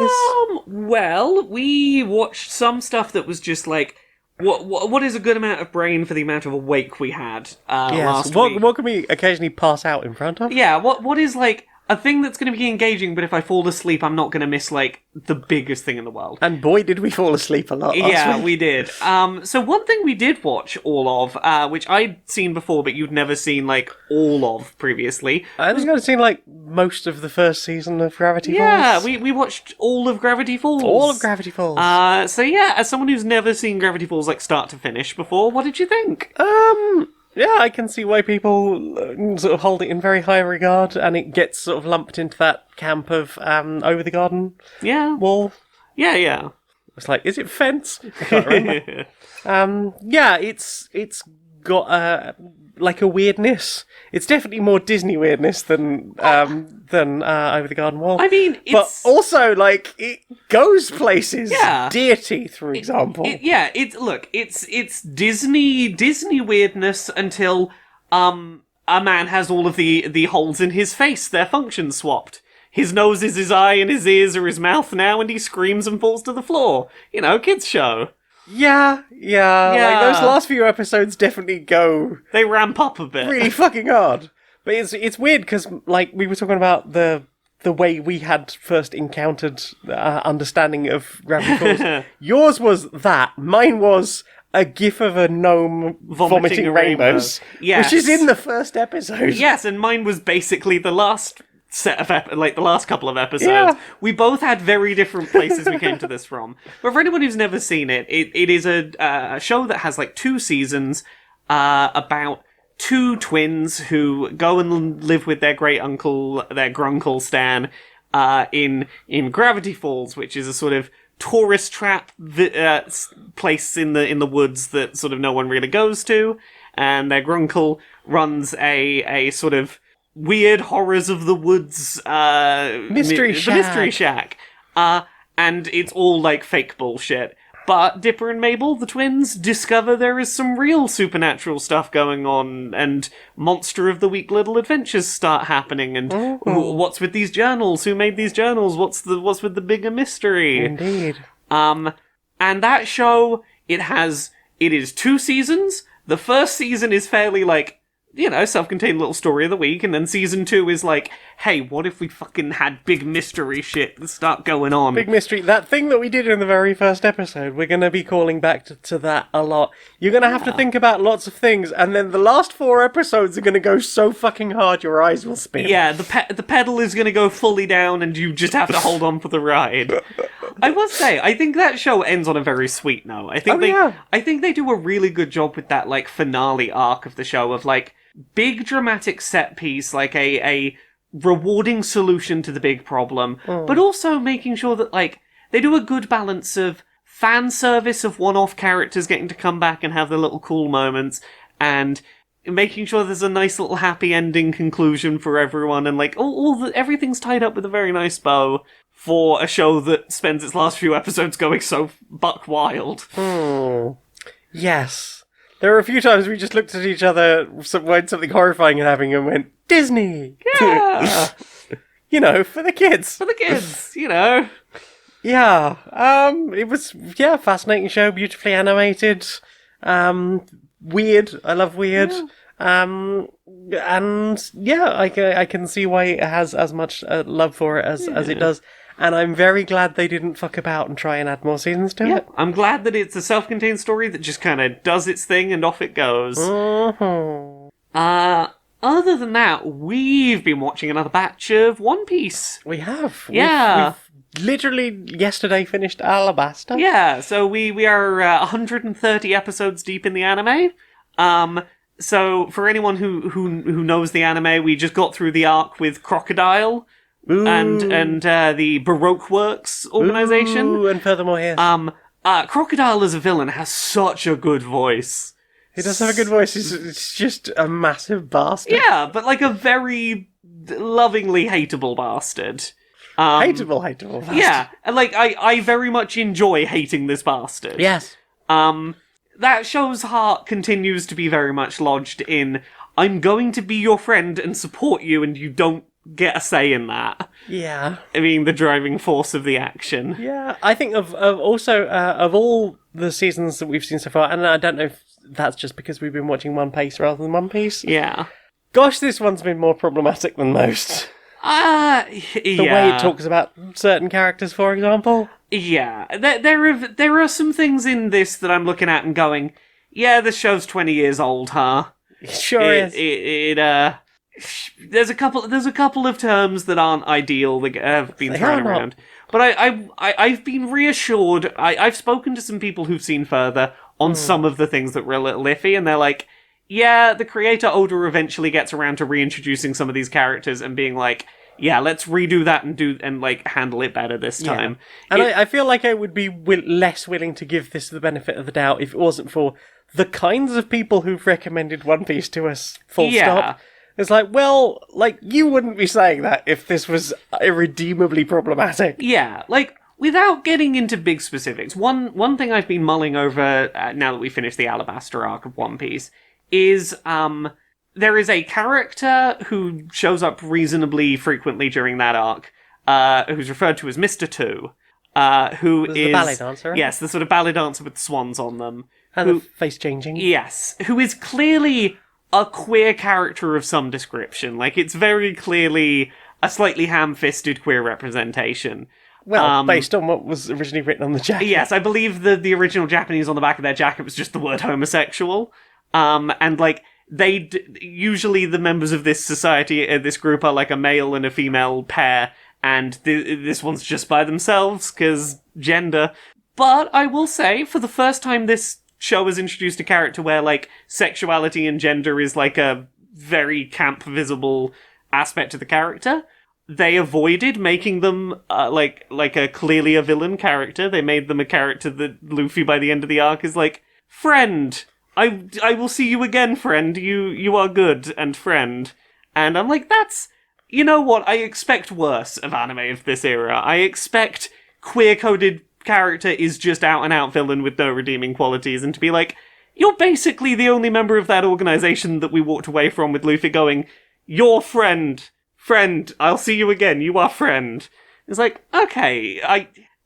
Well, we watched some stuff that was just like, what is a good amount of brain for the amount of awake we had last week? What can we occasionally pass out in front of? Yeah, what is like a thing that's going to be engaging, but if I fall asleep, I'm not going to miss, like, the biggest thing in the world. And boy, did we fall asleep a lot last week. We did. So one thing we did watch all of, which I'd seen before, but you'd never seen, like, all of previously. I think I'd seen, like, most of the first season of Gravity Falls. Yeah, we watched all of Gravity Falls. All of Gravity Falls. So yeah, as someone who's never seen Gravity Falls, like, start to finish before, what did you think? Yeah, I can see why people sort of hold it in very high regard, and it gets sort of lumped into that camp of Over the Garden Wall. Yeah. It's like, is it fence? I can't remember. Yeah, it's got like a weirdness. It's definitely more Disney weirdness than Over the Garden Wall. I mean, but also like it goes places. Yeah, Deer Teeth, for example. It's Disney weirdness until a man has all of the holes in his face, their functions swapped. His nose is his eye and his ears are his mouth now, and he screams and falls to the floor. You know, kids show. Yeah. Like, those last few episodes definitely go... They ramp up a bit. Really fucking hard. But it's weird, because, like, we were talking about the way we had first encountered understanding of Gravity Falls. Yours was that. Mine was a gif of a gnome vomiting rainbows. Yes. Which is in the first episode. Yes, and mine was basically the last... set of the last couple of episodes. Yeah. We both had very different places we came to this from. But for anyone who's never seen it, it is a show that has like 2 seasons about 2 twins who go and live with their great uncle, their grunkle Stan, in Gravity Falls, which is a sort of tourist trap place in the woods that sort of no one really goes to, and their grunkle runs a sort of weird horrors of the woods Mystery Shack. And it's all like fake bullshit. But Dipper and Mabel, the twins, discover there is some real supernatural stuff going on, and Monster of the Week little adventures start happening, and what's with these journals? Who made these journals? What's with the bigger mystery? Indeed. And that show, it is 2 seasons. The first season is fairly like, you know, self-contained little story of the week, and then season 2 is like hey, what if we fucking had big mystery shit start going on? Big mystery. That thing that we did in the very first episode, we're going to be calling back to that a lot. You're going to have to think about lots of things, and then the last 4 episodes are going to go so fucking hard your eyes will spin. Yeah, the pedal is going to go fully down, and you just have to hold on for the ride. I will say, I think that show ends on a very sweet note. I think they do a really good job with that, like, finale arc of the show of, like, big dramatic set piece, like a rewarding solution to the big problem, but also making sure that, like, they do a good balance of fan service of one-off characters getting to come back and have their little cool moments, and making sure there's a nice little happy ending conclusion for everyone, and, like, everything's tied up with a very nice bow for a show that spends its last few episodes going so buck wild. Yes. There were a few times we just looked at each other when something horrifying had happened and went, Disney! Yeah! You know, for the kids. For the kids, you know. Yeah. It was, fascinating show, beautifully animated. Weird. I love weird. Yeah. I can see why it has as much love for it as it does. And I'm very glad they didn't fuck about and try and add more seasons to it. I'm glad that it's a self-contained story that just kind of does its thing and off it goes. Other than that, we've been watching another batch of One Piece. We have. Yeah. We've literally yesterday finished Alabasta. Yeah, so we are 130 episodes deep in the anime. So for anyone who knows the anime, we just got through the arc with Crocodile. Ooh. And the Baroque Works organization. Ooh, and furthermore, yes. Crocodile as a villain has such a good voice. He does have a good voice. He's just a massive bastard. Yeah, but like a very lovingly hateable bastard. Hateable bastard. Yeah, and like I very much enjoy hating this bastard. Yes. That show's heart continues to be very much lodged in, I'm going to be your friend and support you, and you don't get a say in that. Yeah. I mean, the driving force of the action. Yeah, I think of all the seasons that we've seen so far, and I don't know if that's just because we've been watching One Piece rather than One Piece. Yeah. Gosh, this one's been more problematic than most. The way it talks about certain characters, for example. Yeah. There are some things in this that I'm looking at and going, yeah, this show's 20 years old, huh? It sure is. There's a couple of terms that aren't ideal that have been thrown around. But I've been reassured. I've spoken to some people who've seen further on some of the things that were a little iffy, and they're like, yeah, the creator Oda eventually gets around to reintroducing some of these characters and being like, yeah, let's redo that and like handle it better this time. Yeah. And I feel like I would be less willing to give this the benefit of the doubt if it wasn't for the kinds of people who've recommended One Piece to us, full stop. It's like, well, like, you wouldn't be saying that if this was irredeemably problematic. Yeah, like, without getting into big specifics, one thing I've been mulling over now that we finished the Alabasta arc of One Piece is, there is a character who shows up reasonably frequently during that arc, who's referred to as Mr. Two, who is... the ballet dancer, right? Yes, the sort of ballet dancer with swans on them. And the face changing. Yes, who is clearly a queer character of some description. Like, it's very clearly a slightly ham-fisted queer representation. Well, based on what was originally written on the jacket. Yes, I believe the original Japanese on the back of their jacket was just the word homosexual. And, like, usually the members of this society, this group, are like a male and a female pair, and this one's just by themselves, because gender. But I will say, for the first time this show has introduced a character where, like, sexuality and gender is, like, a very camp visible aspect of the character. They avoided making them, like a clearly a villain character. They made them a character that Luffy, by the end of the arc, is like, friend, I will see you again, friend. You are good, and friend. And I'm like, that's... You know what? I expect worse of anime of this era. I expect queer-coded character is just out-and-out villain with no redeeming qualities, and to be like, you're basically the only member of that organization that we walked away from with Luffy going, you're friend, I'll see you again, you are friend. It's like, okay,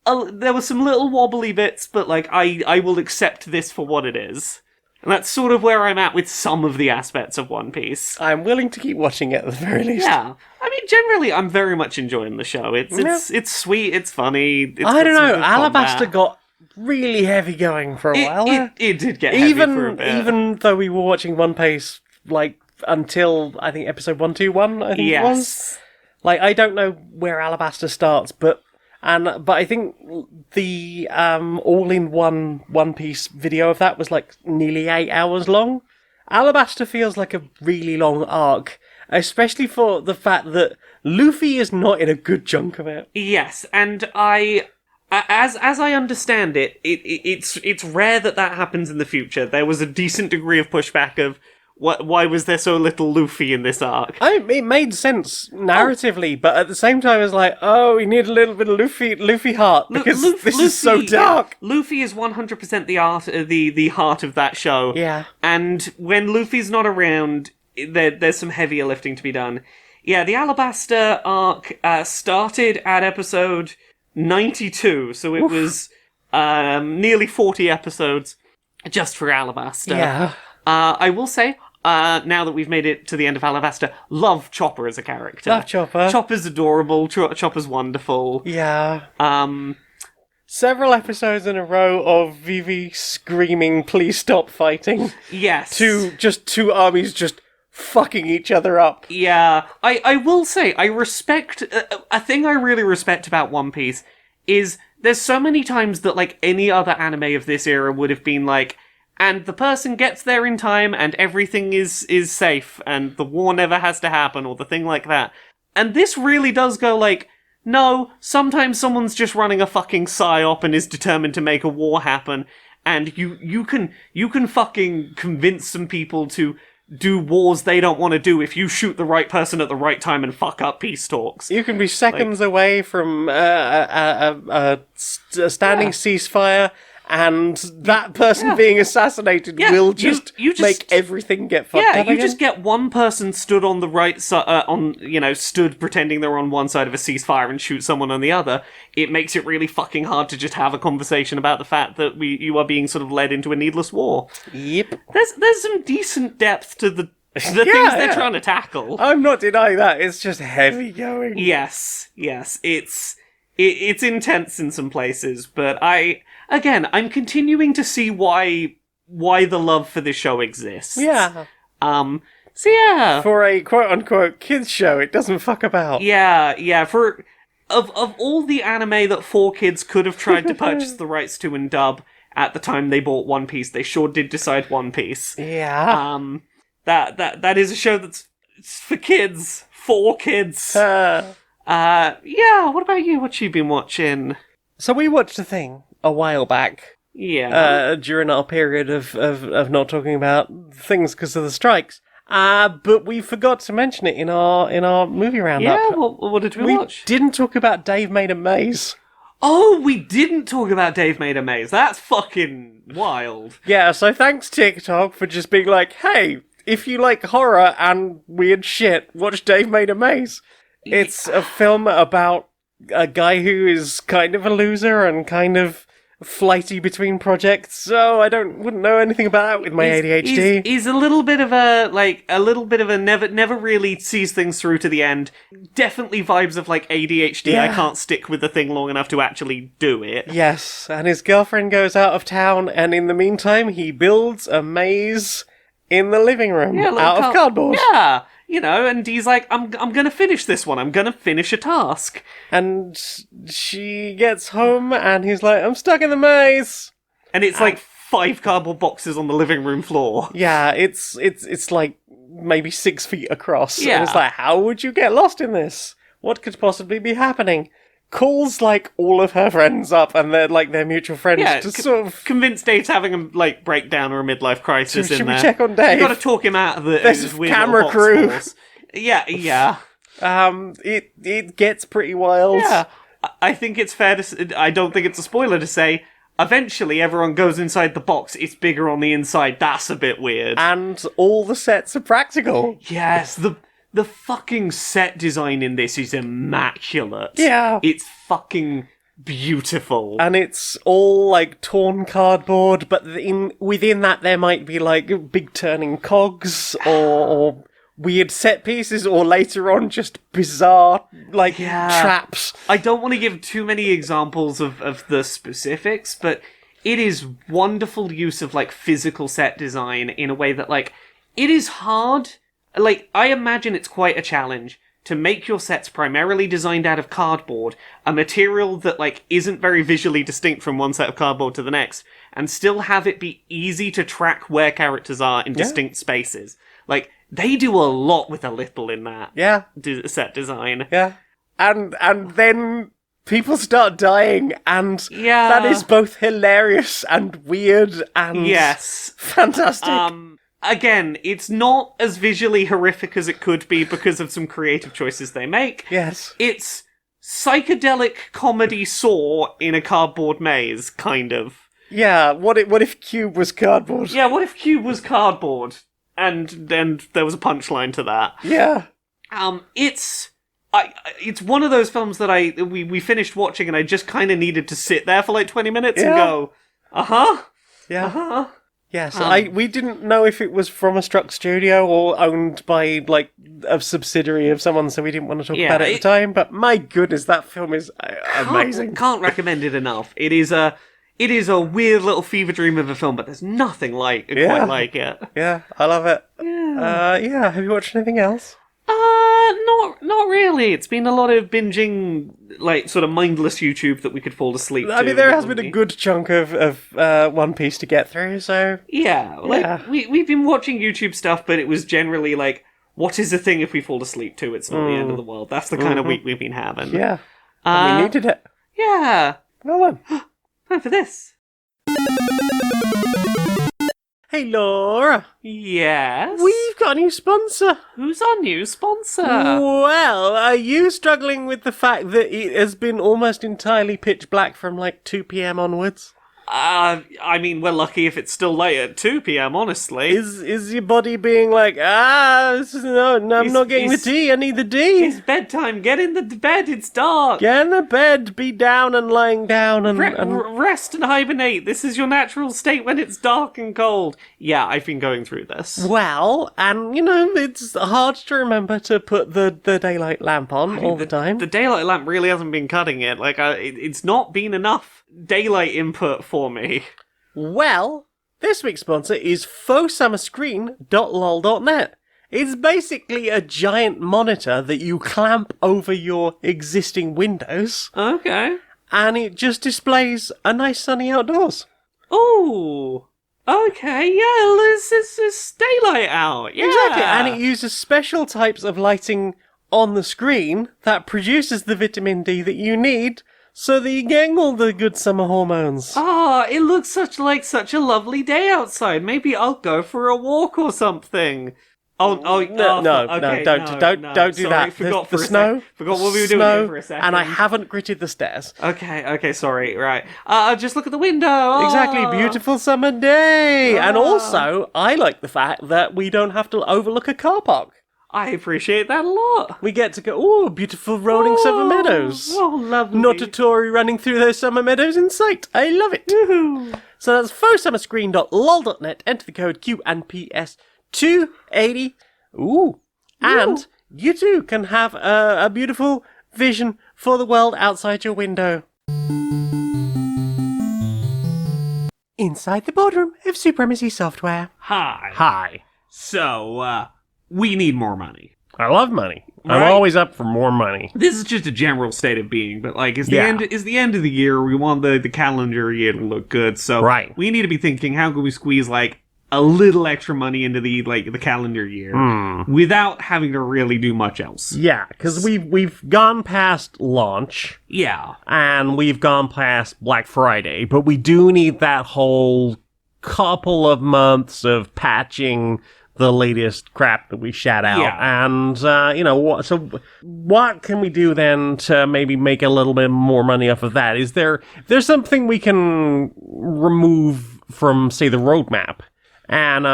there were some little wobbly bits, but like, I will accept this for what it is. And that's sort of where I'm at with some of the aspects of One Piece. I'm willing to keep watching it at the very least. Yeah. I mean, generally, I'm very much enjoying the show. It's sweet, it's funny. It's I don't know. Alabaster combat. got really heavy going for a while. It did get heavy for a bit. Even though we were watching One Piece, like, until, I think, episode 121, I think it was. Like, I don't know where Alabaster starts, but I think the all-in-one One Piece video of that was, like, nearly 8 hours long. Alabaster feels like a really long arc, especially for the fact that Luffy is not in a good chunk of it. Yes, and as I understand it, it's rare that happens in the future. There was a decent degree of pushback of why was there so little Luffy in this arc? It made sense narratively, but at the same time, it's like, we need a little bit of Luffy heart because this is so dark. Yeah. Luffy is 100% the heart of that show. Yeah, and when Luffy's not around, there's some heavier lifting to be done. Yeah, the Alabaster arc started at episode 92, so it was nearly 40 episodes just for Alabaster. Yeah. I will say, now that we've made it to the end of Alabaster, love Chopper as a character. Love Chopper. Chopper's adorable. Chopper's wonderful. Yeah. Several episodes in a row of Vivi screaming, "Please stop fighting!" Yes. To just two armies just fucking each other up. Yeah. I will say, I respect... a thing I really respect about One Piece is there's so many times that, like, any other anime of this era would have been like, and the person gets there in time, and everything is safe, and the war never has to happen, or the thing like that. And this really does go like, no, sometimes someone's just running a fucking psyop and is determined to make a war happen, and you can fucking convince some people to do wars they don't want to do if you shoot the right person at the right time and fuck up peace talks. You can be seconds away from a standing ceasefire, and that person being assassinated will just make everything get fucked up again. You just get one person stood on the right side, stood pretending they're on one side of a ceasefire and shoot someone on the other. It makes it really fucking hard to just have a conversation about the fact that you are being sort of led into a needless war. Yep. There's some decent depth to the things they're trying to tackle. I'm not denying that. It's just heavy going. Yes. It's intense in some places, but I'm continuing to see why the love for this show exists. Yeah. So yeah. For a quote-unquote kids show, it doesn't fuck about. Yeah, for... Of all the anime that 4Kids could have tried to purchase the rights to and dub at the time they bought One Piece, they sure did decide One Piece. Yeah. That is a show that's for kids. 4Kids. What about you? What you been watching? So we watched a thing a while back. Yeah. During our period of not talking about things because of the strikes. But we forgot to mention it in our movie roundup. Yeah, what did we watch? We didn't talk about Dave Made a Maze. Oh, we didn't talk about Dave Made a Maze. That's fucking wild. Yeah, so thanks TikTok for just being like, hey, if you like horror and weird shit, watch Dave Made a Maze. It's a film about a guy who is kind of a loser and kind of flighty between projects, so I wouldn't know anything about that with my ADHD. He's a little bit of a never really sees things through to the end. Definitely vibes of like ADHD. Yeah. I can't stick with the thing long enough to actually do it. Yes, and his girlfriend goes out of town, and in the meantime, he builds a maze in the living room out of cardboard. Yeah. And he's like, I'm gonna finish this one. I'm gonna finish a task. And she gets home, and he's like, I'm stuck in the maze. And it's like 5 cardboard boxes on the living room floor. Yeah, it's like maybe 6 feet across. Yeah. And it's like, how would you get lost in this? What could possibly be happening? Calls like all of her friends up, and they're like their mutual friends to sort of convince Dave's having a breakdown or a midlife crisis. Should in we there. check on Dave? You've got to talk him out of There's his a weird camera little crew. box Yeah. It gets pretty wild. Yeah, I think it's fair to say, I don't think it's a spoiler to say, eventually everyone goes inside the box, it's bigger on the inside, that's a bit weird. And all the sets are practical. Yes, the fucking set design in this is immaculate. Yeah. It's fucking beautiful. And it's all like torn cardboard, but within that there might be like big turning cogs or weird set pieces, or later on just bizarre, traps. I don't want to give too many examples of the specifics, but it is wonderful use of, physical set design in a way that, it is hard. I imagine it's quite a challenge to make your sets primarily designed out of cardboard, a material that, isn't very visually distinct from one set of cardboard to the next, and still have it be easy to track where characters are in distinct spaces. They do a lot with a little in that set design. Yeah. And then people start dying, and that is both hilarious and weird and fantastic. Again, it's not as visually horrific as it could be because of some creative choices they make. Yes. It's psychedelic comedy Saw in a cardboard maze, kind of. Yeah, what if Cube was cardboard? Yeah, what if Cube was cardboard? And then there was a punchline to that. Yeah. It's one of those films that we finished watching and I just kind of needed to sit there for 20 minutes and go, uh-huh. Yeah. Uh-huh. Yes, we didn't know if it was from a Struck studio or owned by, a subsidiary of someone, so we didn't want to talk about it at the time, but my goodness, that film is amazing. Can't recommend it enough. It is a weird little fever dream of a film, but there's nothing quite like it. Yeah, I love it. Yeah. Have you watched anything else? Not really. It's been a lot of binging, sort of mindless YouTube that we could fall asleep to. I mean, there has been a good chunk of One Piece to get through, so... Yeah, we've been watching YouTube stuff, but it was generally what is the thing if we fall asleep to? It's not the end of the world. That's the kind of week we've been having. Yeah. And we needed it. Yeah. Well done. Time for this. Hey, Laura. Yes? We've got a new sponsor. Who's our new sponsor? Well, are you struggling with the fact that it has been almost entirely pitch black from 2 p.m. onwards? I mean, we're lucky if it's still late at 2 p.m, honestly. Is your body being I'm not getting the tea, I need the D? It's bedtime, get in the bed, it's dark. Get in the bed, be down and lying down and... rest and hibernate, this is your natural state when it's dark and cold. Yeah, I've been going through this. Well, and, it's hard to remember to put the daylight lamp on all the time. The daylight lamp really hasn't been cutting it, it's not been enough daylight input for me. Well, this week's sponsor is FauxSummerScreen.lol.net. It's basically a giant monitor that you clamp over your existing windows. Okay. And it just displays a nice sunny outdoors. Oh, okay, yeah, it's daylight out, yeah. Exactly, and it uses special types of lighting on the screen that produces the vitamin D that you need so that you're getting all the good summer hormones. It looks such a lovely day outside. Maybe I'll go for a walk or something. No, don't do that. Forgot the snow. Forgot what we were doing here for a second. And I haven't gritted the stairs. Okay, sorry, right. Just look at the window. Exactly, beautiful summer day. And also, I like the fact that we don't have to overlook a car park. I appreciate that a lot. We get to go, beautiful rolling summer meadows. Oh, lovely. Not a Tory running through those summer meadows in sight. I love it. Woohoo. So that's FauxSummerScreen.lol.net. Enter the code Q&PS 280. Ooh. And you too can have a beautiful vision for the world outside your window. Inside the boardroom of Supremacy Software. Hi. So, we need more money. I love money. Right? I'm always up for more money. This is just a general state of being, but it's the end of the year. We want the calendar year to look good, so we need to be thinking, how can we squeeze a little extra money into the calendar year without having to really do much else. Yeah, because we've gone past launch. Yeah. And we've gone past Black Friday, but we do need that whole couple of months of patching the latest crap that we shat out. Yeah. And, what can we do then to maybe make a little bit more money off of that? Is there's something we can remove from, say, the roadmap? And,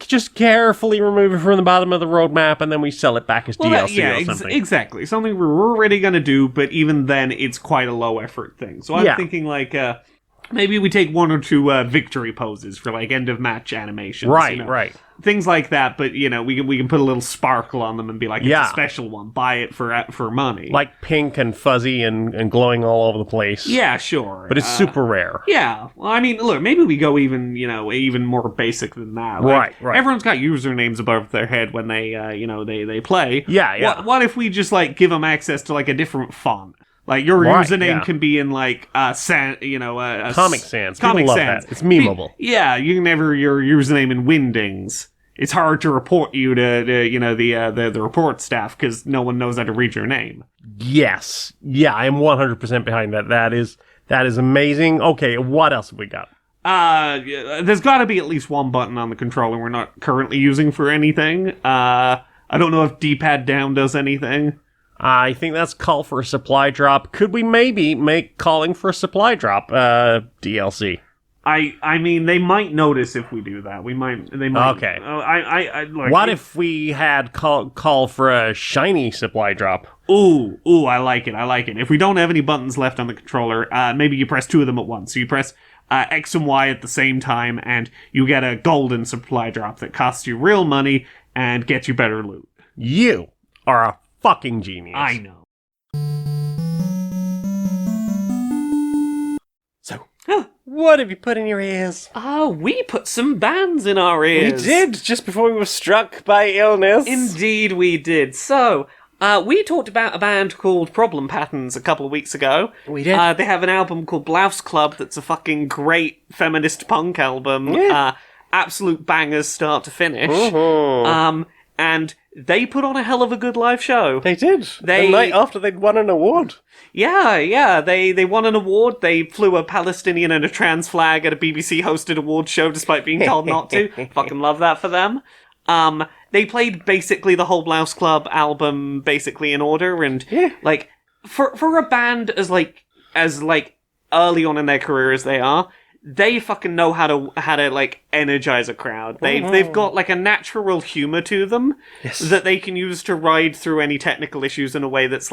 just carefully remove it from the bottom of the roadmap, and then we sell it back as DLC or something. Exactly. Something we're already going to do, but even then, it's quite a low-effort thing. So I'm thinking, maybe we take one or two victory poses for, end-of-match animations. Right. things like that, but, we can put a little sparkle on them and be like, it's a special one. Buy it for money. Like pink and fuzzy and glowing all over the place. Yeah, sure. But it's super rare. Yeah. Well, I mean, look, maybe we go even more basic than that. Right. Everyone's got usernames above their head when they, they play. Yeah. What if we just, give them access to, a different font? Like, your username can be in, Comic Sans. Comic People love Sans. that. It's memeable. Yeah, you can have your username in Windings. It's hard to report you to the report staff because no one knows how to read your name. Yes. Yeah, I am 100% behind that. That is amazing. Okay, what else have we got? There's got to be at least one button on the controller we're not currently using for anything. I don't know if D-pad down does anything. I think that's call for a supply drop. Could we maybe make calling for a supply drop DLC? I mean, they might notice if we do that. They might. Okay. What if we had call for a shiny supply drop? Ooh, I like it. If we don't have any buttons left on the controller, maybe you press two of them at once. So you press X and Y at the same time, and you get a golden supply drop that costs you real money and gets you better loot. You are a fucking genius. I know. So, what have you put in your ears? We put some bands in our ears. We did, just before we were struck by illness. Indeed we did. So, we talked about a band called Problem Patterns a couple of weeks ago. We did. They have an album called Blouse Club that's a fucking great feminist punk album. Yeah. Absolute bangers start to finish. Mm-hmm. And they put on a hell of a good live show. They did. The night after they'd won an award. Yeah. They won an award. They flew a Palestinian and a trans flag at a BBC-hosted award show despite being told not to. Fucking love that for them. They played basically the whole Blouse Club album basically in order, and for a band as early on in their career as they are, they fucking know how to energize a crowd. They've got a natural humor to them that they can use to ride through any technical issues in a way that's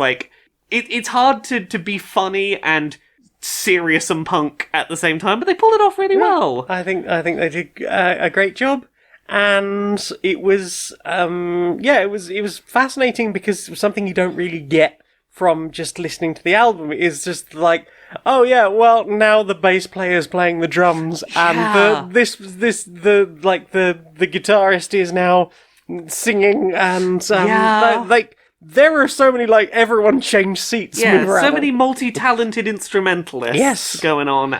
it's hard to be funny and serious and punk at the same time, but they pull it off really well. I think they did a great job, and it was it was fascinating because it was something you don't really get from just listening to the album. It is just oh yeah, well now the bass player's playing the drums, and the guitarist is now singing, and there are so many everyone changed seats. Yeah, so many multi-talented instrumentalists going on.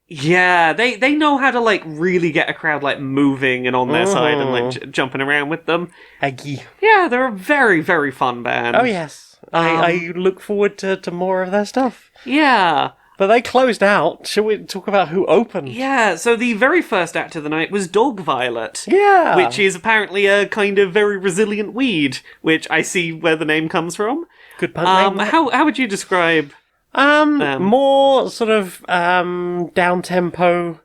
They know how to really get a crowd moving and on their side and jumping around with them. Aggie. Yeah, they're a very, very fun band. Oh yes. I look forward to more of their stuff. Yeah. But they closed out. Shall we talk about who opened? Yeah, so the very first act of the night was Dog Violet. Yeah. Which is apparently a kind of very resilient weed, which I see where the name comes from. Good pun name. How would you describe more sort of down-tempo,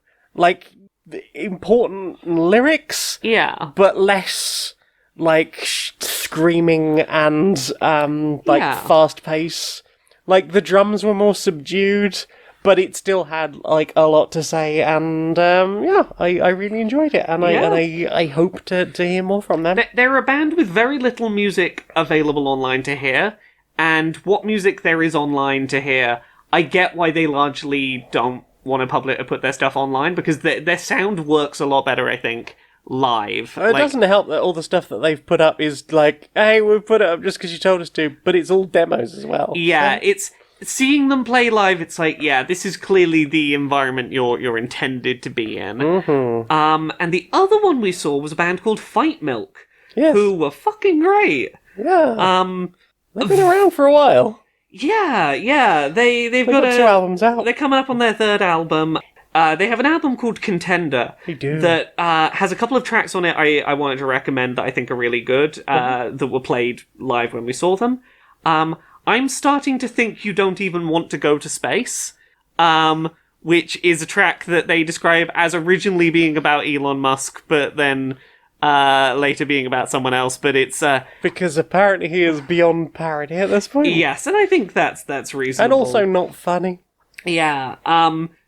important lyrics. Yeah. But less screaming and fast pace. The drums were more subdued, but it still had a lot to say, and I really enjoyed it, and I hope to hear more from them. They're a band with very little music available online to hear, and what music there is online to hear, I get why they largely don't want to put their stuff online, because their sound works a lot better, I think, live. It doesn't help that all the stuff that they've put up is hey, we've put it up just because you told us to, but it's all demos as well. Yeah, it's seeing them play live, it's this is clearly the environment you're intended to be in. Mm-hmm. And the other one we saw was a band called Fight Milk, who were fucking great. Yeah. They've been around for a while. Yeah, they've got 2 albums out. They're coming up on their 3rd album. They have an album called Contender. They do. That has a couple of tracks on it I wanted to recommend that I think are really good, that were played live when we saw them. I'm starting to think you don't even want to go to space, which is a track that they describe as originally being about Elon Musk, but then later being about someone else, but it's... because apparently he is beyond parody at this point. Yes, and I think that's reasonable. And also not funny. Yeah,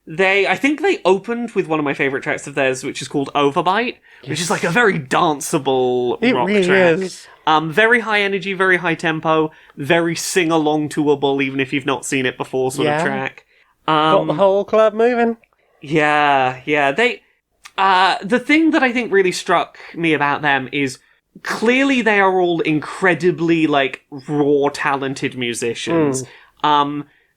I think they opened with one of my favourite tracks of theirs, which is called Overbite, which is like a very danceable rock really track. is. Very high energy, very high tempo, very sing-along toable, even if you've not seen it before sort of track. Got the whole club moving. Yeah. They, the thing that I think really struck me about them is clearly they are all incredibly, like, raw, talented musicians.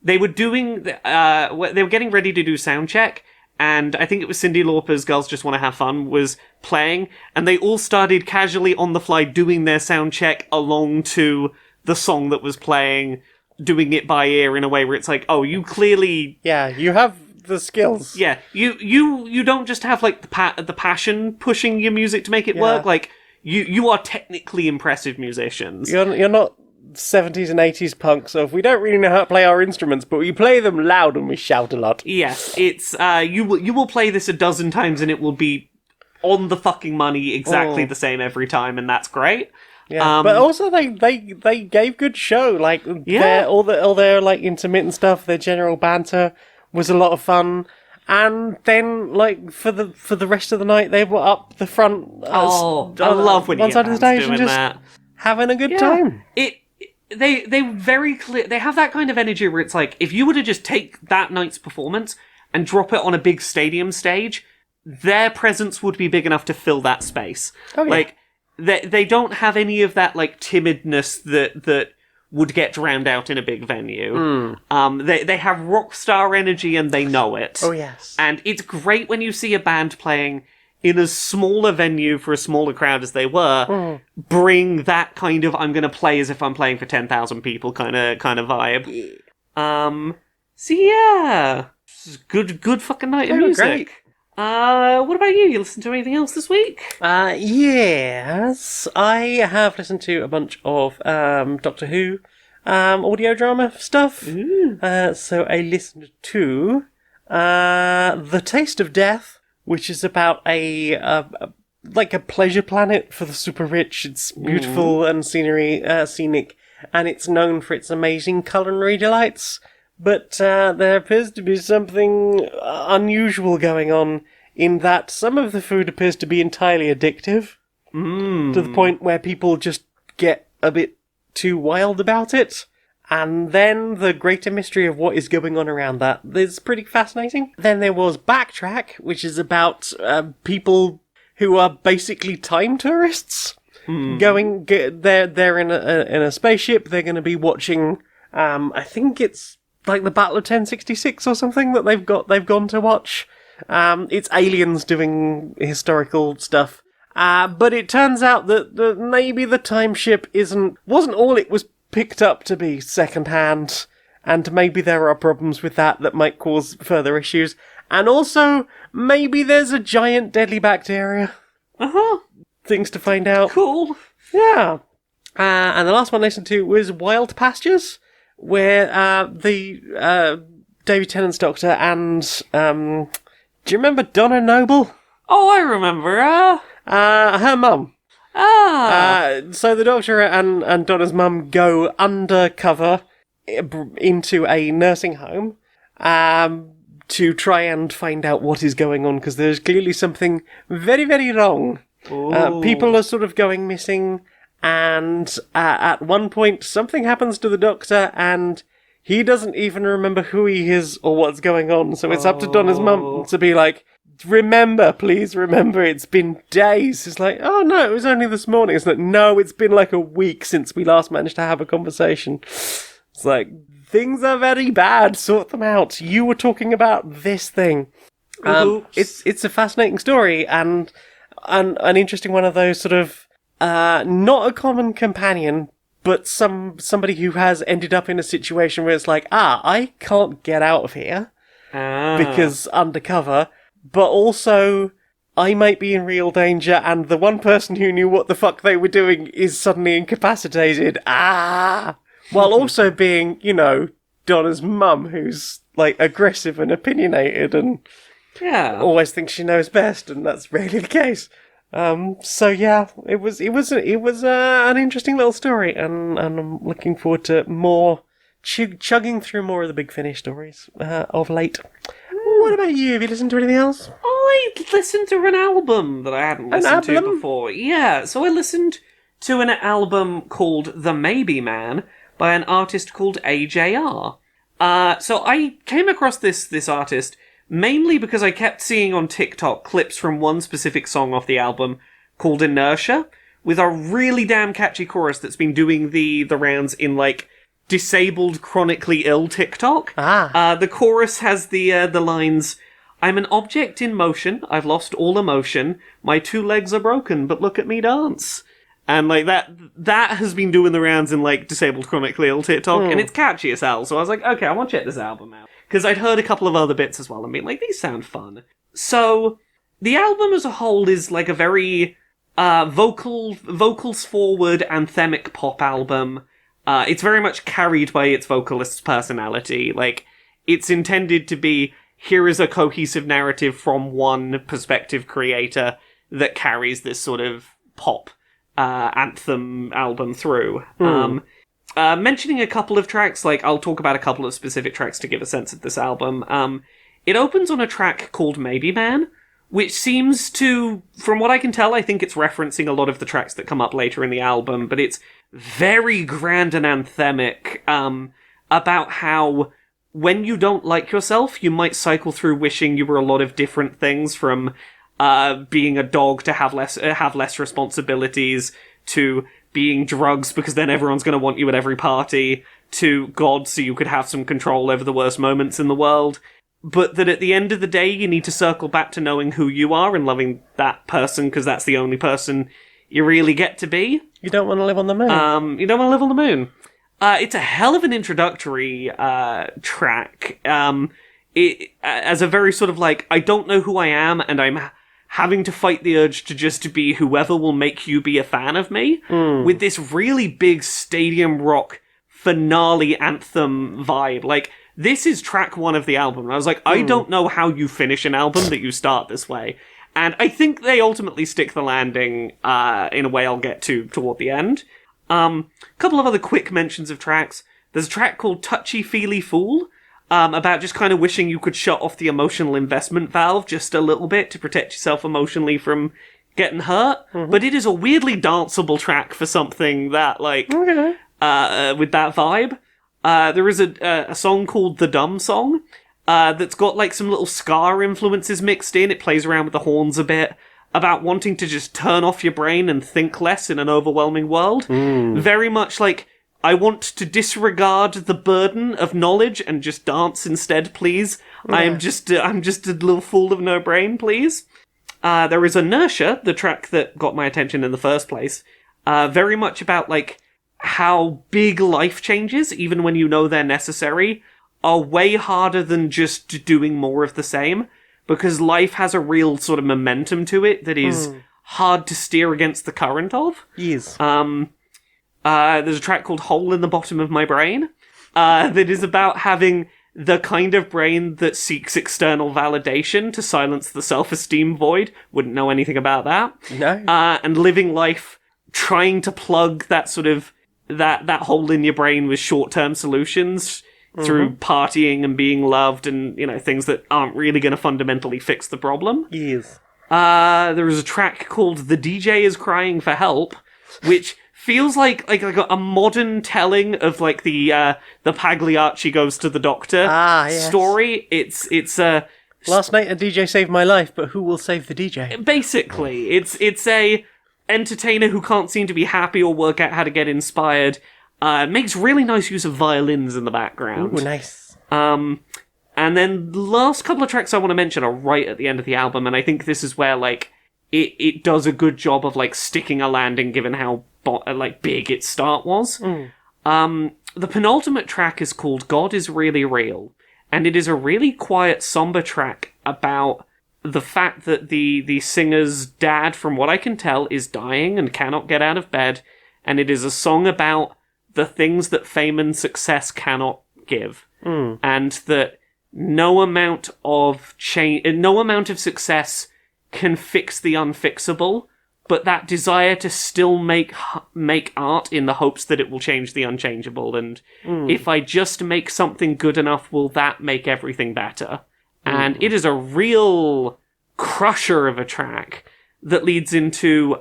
They were doing, they were getting ready to do sound check, and I think it was Cyndi Lauper's Girls Just Wanna Have Fun was playing, and they all started casually on the fly doing their sound check along to the song that was playing, doing it by ear in a way where it's like, oh, you clearly... Yeah, you have the skills. Yeah, you don't just have, like, the passion pushing your music to make it work, like, you are technically impressive musicians. You're not 70s and 80s punk, so if we don't really know how to play our instruments, but we play them loud and we shout a lot. Yes, it's you will play this a dozen times and it will be on the fucking money exactly the same every time, and that's great. Yeah, but also they gave good show. Like all their like intermittent stuff, their general banter was a lot of fun. And then, like for the rest of the night, they were up the front. I love when one you side of the stage doing and just that. having a good time. They very clear. They have that kind of energy where it's like, if you were to just take that night's performance and drop it on a big stadium stage, their presence would be big enough to fill that space. Oh, yeah. Like they don't have any of that like timidness that would get drowned out in a big venue. They have rock star energy and they know it. Oh yes, and it's great when you see a band playing in as small a venue for a smaller crowd as they were, bring that kind of I'm going to play as if I'm playing for 10,000 people kind of vibe. So yeah, good fucking night of music. Great. What about you? You listened to anything else this week? Yes, I have listened to a bunch of Doctor Who audio drama stuff. So I listened to The Taste of Death, which is about a pleasure planet for the super rich. It's beautiful and scenic, and it's known for its amazing culinary delights. But there appears to be something unusual going on in that some of the food appears to be entirely addictive, to the point where people just get a bit too wild about it. And then the greater mystery of what is going on around that is pretty fascinating. Then there was Backtrack, which is about people who are basically time tourists. They're in a spaceship. They're going to be watching. I think it's like the Battle of 1066 or something that they've gone to watch. It's aliens doing historical stuff. But it turns out that maybe the time ship wasn't all it was picked up to be second-hand, and maybe there are problems with that might cause further issues. And also, maybe there's a giant deadly bacteria. Things to find out. Cool. Yeah. And the last one I listened to was Wild Pastures, where the David Tennant's Doctor and do you remember Donna Noble? Oh, I remember. Her mum. So the Doctor and Donna's mum go undercover into a nursing home to try and find out what is going on, because there's clearly something very, very wrong. People are sort of going missing, and at one point something happens to the Doctor and he doesn't even remember who he is or what's going on, so it's up to Donna's mum to be like, please remember, it's been days. It's like, oh no, it was only this morning. It's like, no, it's been like a week since we last managed to have a conversation. It's like, things are very bad, sort them out. You were talking about this thing. It's a fascinating story, and an interesting one of those sort of, not a common companion, but somebody who has ended up in a situation where it's like, I can't get out of here because undercover. But also, I might be in real danger, and the one person who knew what the fuck they were doing is suddenly incapacitated. While also being, Donna's mum, who's, like, aggressive and opinionated, and always thinks she knows best, and that's rarely the case. So yeah, it was an interesting little story, and I'm looking forward to more chugging through more of the Big Finish stories of late. What about you? Have you listened to anything else? I listened to an album that I hadn't listened to before. Yeah, so I listened to an album called The Maybe Man by an artist called AJR. So I came across this artist mainly because I kept seeing on TikTok clips from one specific song off the album called Inertia, with a really damn catchy chorus that's been doing the rounds in, like, disabled, chronically ill TikTok. The chorus has the lines, "I'm an object in motion, I've lost all emotion, my 2 legs are broken, but look at me dance." And, like, that has been doing the rounds in, like, disabled, chronically ill TikTok, and it's catchy as hell, so I was like, okay, I want to check this album out. Because I'd heard a couple of other bits as well, and been like, these sound fun. So, the album as a whole is, like, a very vocals forward, anthemic pop album. It's very much carried by its vocalist's personality. Like, it's intended to be, here is a cohesive narrative from one perspective creator that carries this sort of pop anthem album through. Mentioning a couple of tracks, like, I'll talk about a couple of specific tracks to give a sense of this album. It opens on a track called Maybe Man, which seems to, from what I can tell, I think it's referencing a lot of the tracks that come up later in the album, but it's very grand and anthemic, about how when you don't like yourself, you might cycle through wishing you were a lot of different things, from being a dog to have less responsibilities, to being drugs because then everyone's going to want you at every party, to God so you could have some control over the worst moments in the world. But that at the end of the day, you need to circle back to knowing who you are and loving that person, because that's the only person you really get to be. You don't want to live on the moon. You don't want to live on the moon. It's a hell of an introductory track. It as a very sort of like, I don't know who I am, and I'm having to fight the urge to just be whoever will make you be a fan of me, with this really big stadium rock finale anthem vibe. Like, this is track 1 of the album, and I was like, I don't know how you finish an album that you start this way. And I think they ultimately stick the landing in a way I'll get to toward the end. A couple of other quick mentions of tracks. There's a track called Touchy Feely Fool, about just kind of wishing you could shut off the emotional investment valve just a little bit to protect yourself emotionally from getting hurt. But it is a weirdly danceable track for something that, like, with that vibe. There is a song called The Dumb Song, that's got, like, some little ska influences mixed in. It plays around with the horns a bit, about wanting to just turn off your brain and think less in an overwhelming world. Very much like, I want to disregard the burden of knowledge and just dance instead, please. Yeah. I'm just a little fool of no brain, please. There is Inertia, the track that got my attention in the first place. Very much about, like, how big life changes, even when you know they're necessary, are way harder than just doing more of the same, because life has a real sort of momentum to it that is hard to steer against the current of. Yes. There's a track called Hole in the Bottom of My Brain, that is about having the kind of brain that seeks external validation to silence the self-esteem void. Wouldn't know anything about that. No. And living life trying to plug that sort of, that hole in your brain with short-term solutions through partying and being loved and, you know, things that aren't really going to fundamentally fix the problem. Yes. There is a track called The DJ is Crying for Help, which feels like a modern telling of, like, the Pagliacci goes to the doctor story. It's last night a DJ saved my life, but who will save the DJ? Basically, it's a entertainer who can't seem to be happy or work out how to get inspired. Makes really nice use of violins in the background. Ooh, nice. And then the last couple of tracks I want to mention are right at the end of the album, and I think this is where, like, it does a good job of, like, sticking a landing given how big its start was. The penultimate track is called God is Really Real, and it is a really quiet, somber track about the fact that the singer's dad, from what I can tell, is dying and cannot get out of bed, and it is a song about the things that fame and success cannot give, and that no amount of success can fix the unfixable, but that desire to still make art in the hopes that it will change the unchangeable, and if I just make something good enough, will that make everything better? And it is a real crusher of a track that leads into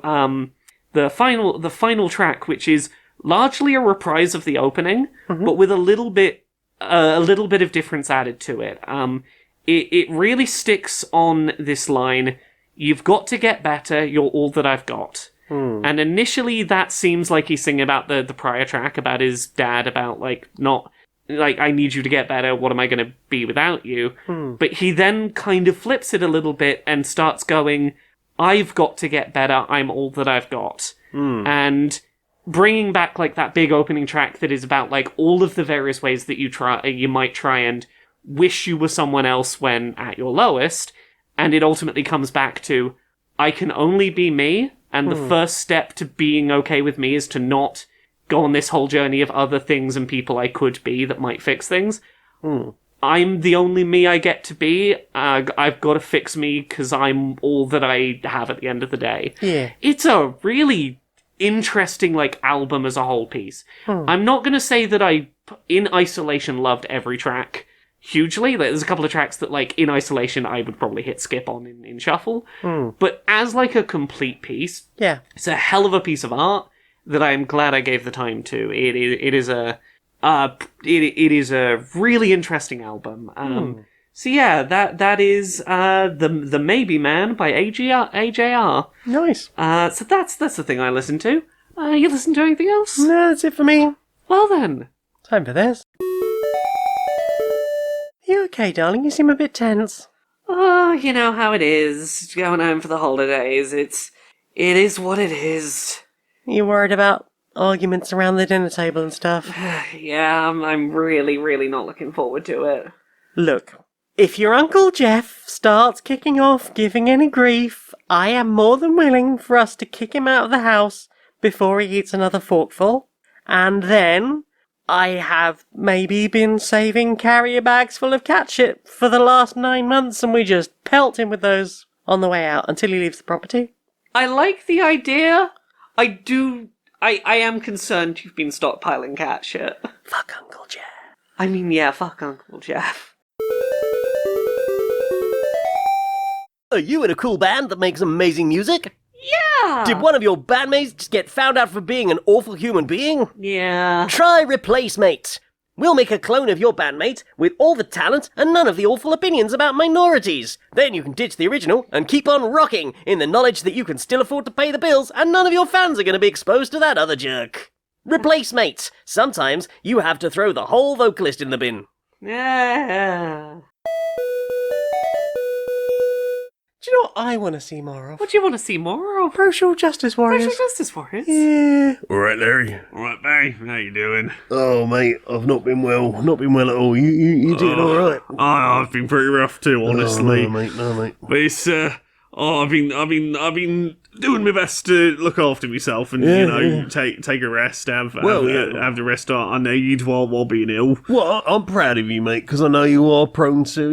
the final track, which is largely a reprise of the opening, but with a little bit of difference added to it. It really sticks on this line, "You've got to get better, you're all that I've got." And initially that seems like he's singing about the prior track, about his dad, about, I need you to get better, what am I going to be without you? But he then kind of flips it a little bit and starts going, "I've got to get better, I'm all that I've got." And bringing back, that big opening track that is about, all of the various ways that you might try and wish you were someone else when at your lowest, and it ultimately comes back to, I can only be me, and the first step to being okay with me is to not go on this whole journey of other things and people I could be that might fix things. I'm the only me I get to be. I've got to fix me because I'm all that I have at the end of the day. Yeah. It's a really interesting, album as a whole piece. I'm not going to say that I, in isolation, loved every track hugely. There's a couple of tracks that, in isolation, I would probably hit skip on in shuffle. But as, a complete piece, it's a hell of a piece of art that I'm glad I gave the time to. It is a really interesting album. So yeah, that is the Maybe Man by AJR. Nice. So that's the thing I listen to. You listen to anything else? No, that's it for me. Well then. Time for this. You okay, darling? You seem a bit tense. Oh, you know how it is. Going home for the holidays. It is what it is. You worried about arguments around the dinner table and stuff? Yeah, I'm really, really not looking forward to it. Look, if your Uncle Jeff starts kicking off, giving any grief, I am more than willing for us to kick him out of the house before he eats another forkful. And then I have maybe been saving carrier bags full of cat shit for the last 9 months, and we just pelt him with those on the way out until he leaves the property. I like the idea. I am concerned you've been stockpiling cat shit. Fuck Uncle Jeff. I mean, yeah, fuck Uncle Jeff. Are you in a cool band that makes amazing music? Yeah! Did one of your bandmates just get found out for being an awful human being? Yeah. Try Replacemate. We'll make a clone of your bandmate with all the talent and none of the awful opinions about minorities. Then you can ditch the original and keep on rocking in the knowledge that you can still afford to pay the bills and none of your fans are going to be exposed to that other jerk. Replacemate. Sometimes you have to throw the whole vocalist in the bin. Yeah. Do you know what I want to see more of? What do you want to see more of? Social Justice Warriors. Social Justice Warriors? Yeah. All right, Larry. All right, Barry. How you doing? Oh, mate, I've not been well. Not been well at all. You doing all right? I've been pretty rough too, honestly. Oh, no, mate. But it's I've been doing my best to look after myself and take a rest, have the rest I need while being ill. Well, I'm proud of you, mate, because I know you are prone to,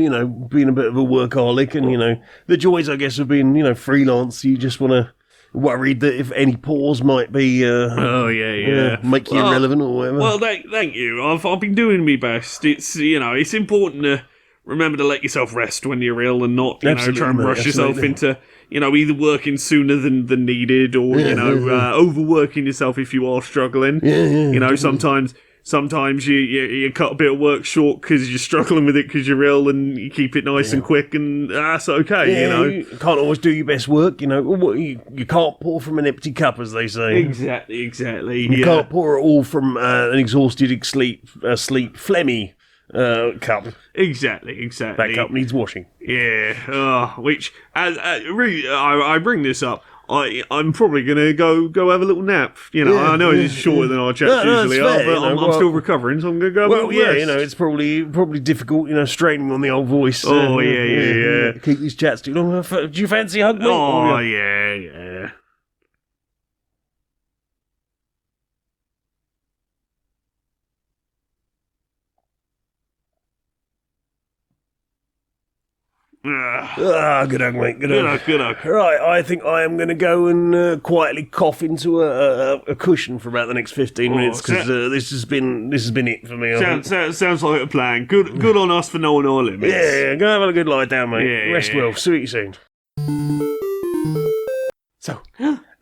being a bit of a workaholic and, the joys, I guess, of being, freelance. You just want to worried that if any pause might be, make you irrelevant or whatever. Well, thank you. I've been doing my best. It's, it's important to remember to let yourself rest when you're ill and not, try and rush yourself into, either working sooner than needed or, overworking yourself if you are struggling. Sometimes you cut a bit of work short because you're struggling with it because you're ill and you keep it nice and quick and that's okay, You can't always do your best work, You can't pour from an empty cup, as they say. Exactly. You can't pour it all from an exhausted, sleep, phlegmy cup. Exactly. That cup needs washing. Yeah. Which, really, I bring this up. I'm probably gonna go have a little nap. I know it's shorter than our chats usually are, but I'm still recovering, so I'm gonna go. Have a little rest. It's probably difficult, straining on the old voice. Yeah. Keep these chats too long. Do you fancy a hug, mate? Oh yeah. Good on, mate. Good on. Good on. Right, I think I am going to go and quietly cough into a cushion for about the next 15 minutes because this has been it for me. I think. Sounds like a plan. Good on us for knowing our limits. Yeah, go have a good lie down, mate. Yeah. Rest well. See you soon. So,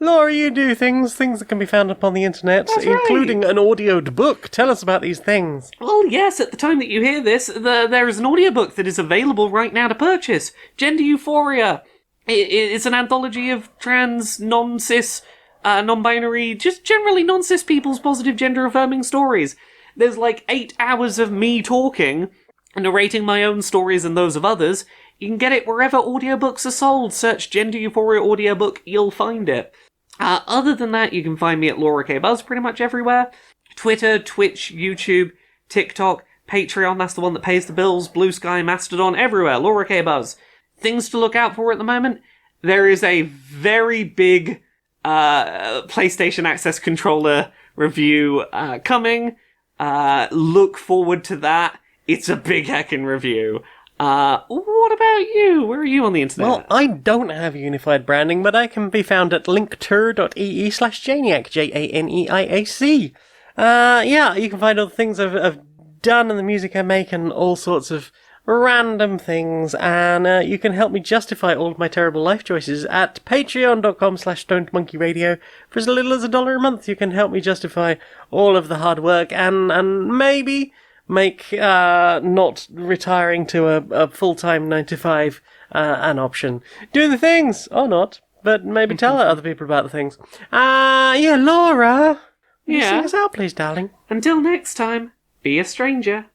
Laura, you do things that can be found upon the internet, That's including an audioed book. Tell us about these things. Well, yes, at the time that you hear this, there is an audiobook that is available right now to purchase. Gender Euphoria. It's an anthology of trans, non-cis, non-binary, just generally non-cis people's positive gender-affirming stories. There's like 8 hours of me talking, narrating my own stories and those of others. You can get it wherever audiobooks are sold. Search Gender Euphoria audiobook, you'll find it. Other than that, you can find me at Laura K. Buzz pretty much everywhere. Twitter, Twitch, YouTube, TikTok, Patreon, that's the one that pays the bills, Blue Sky, Mastodon, everywhere, Laura K. Buzz. Things to look out for at the moment. There is a very big PlayStation Access controller review coming. Look forward to that. It's a big heckin' review. What about you? Where are you on the internet? Well, I don't have unified branding, but I can be found at linkter.ee/Janiac, Janiac. Yeah, you can find all the things I've done and the music I make and all sorts of random things, and you can help me justify all of my terrible life choices at patreon.com/stonedmonkeyradio. For as little as $1 a month, you can help me justify all of the hard work and maybe make not retiring to a full-time 9-to-5 an option. Do the things, or not, but maybe tell other people about the things. Yeah, Laura, will you sing us out, please, darling? Until next time, be a stranger.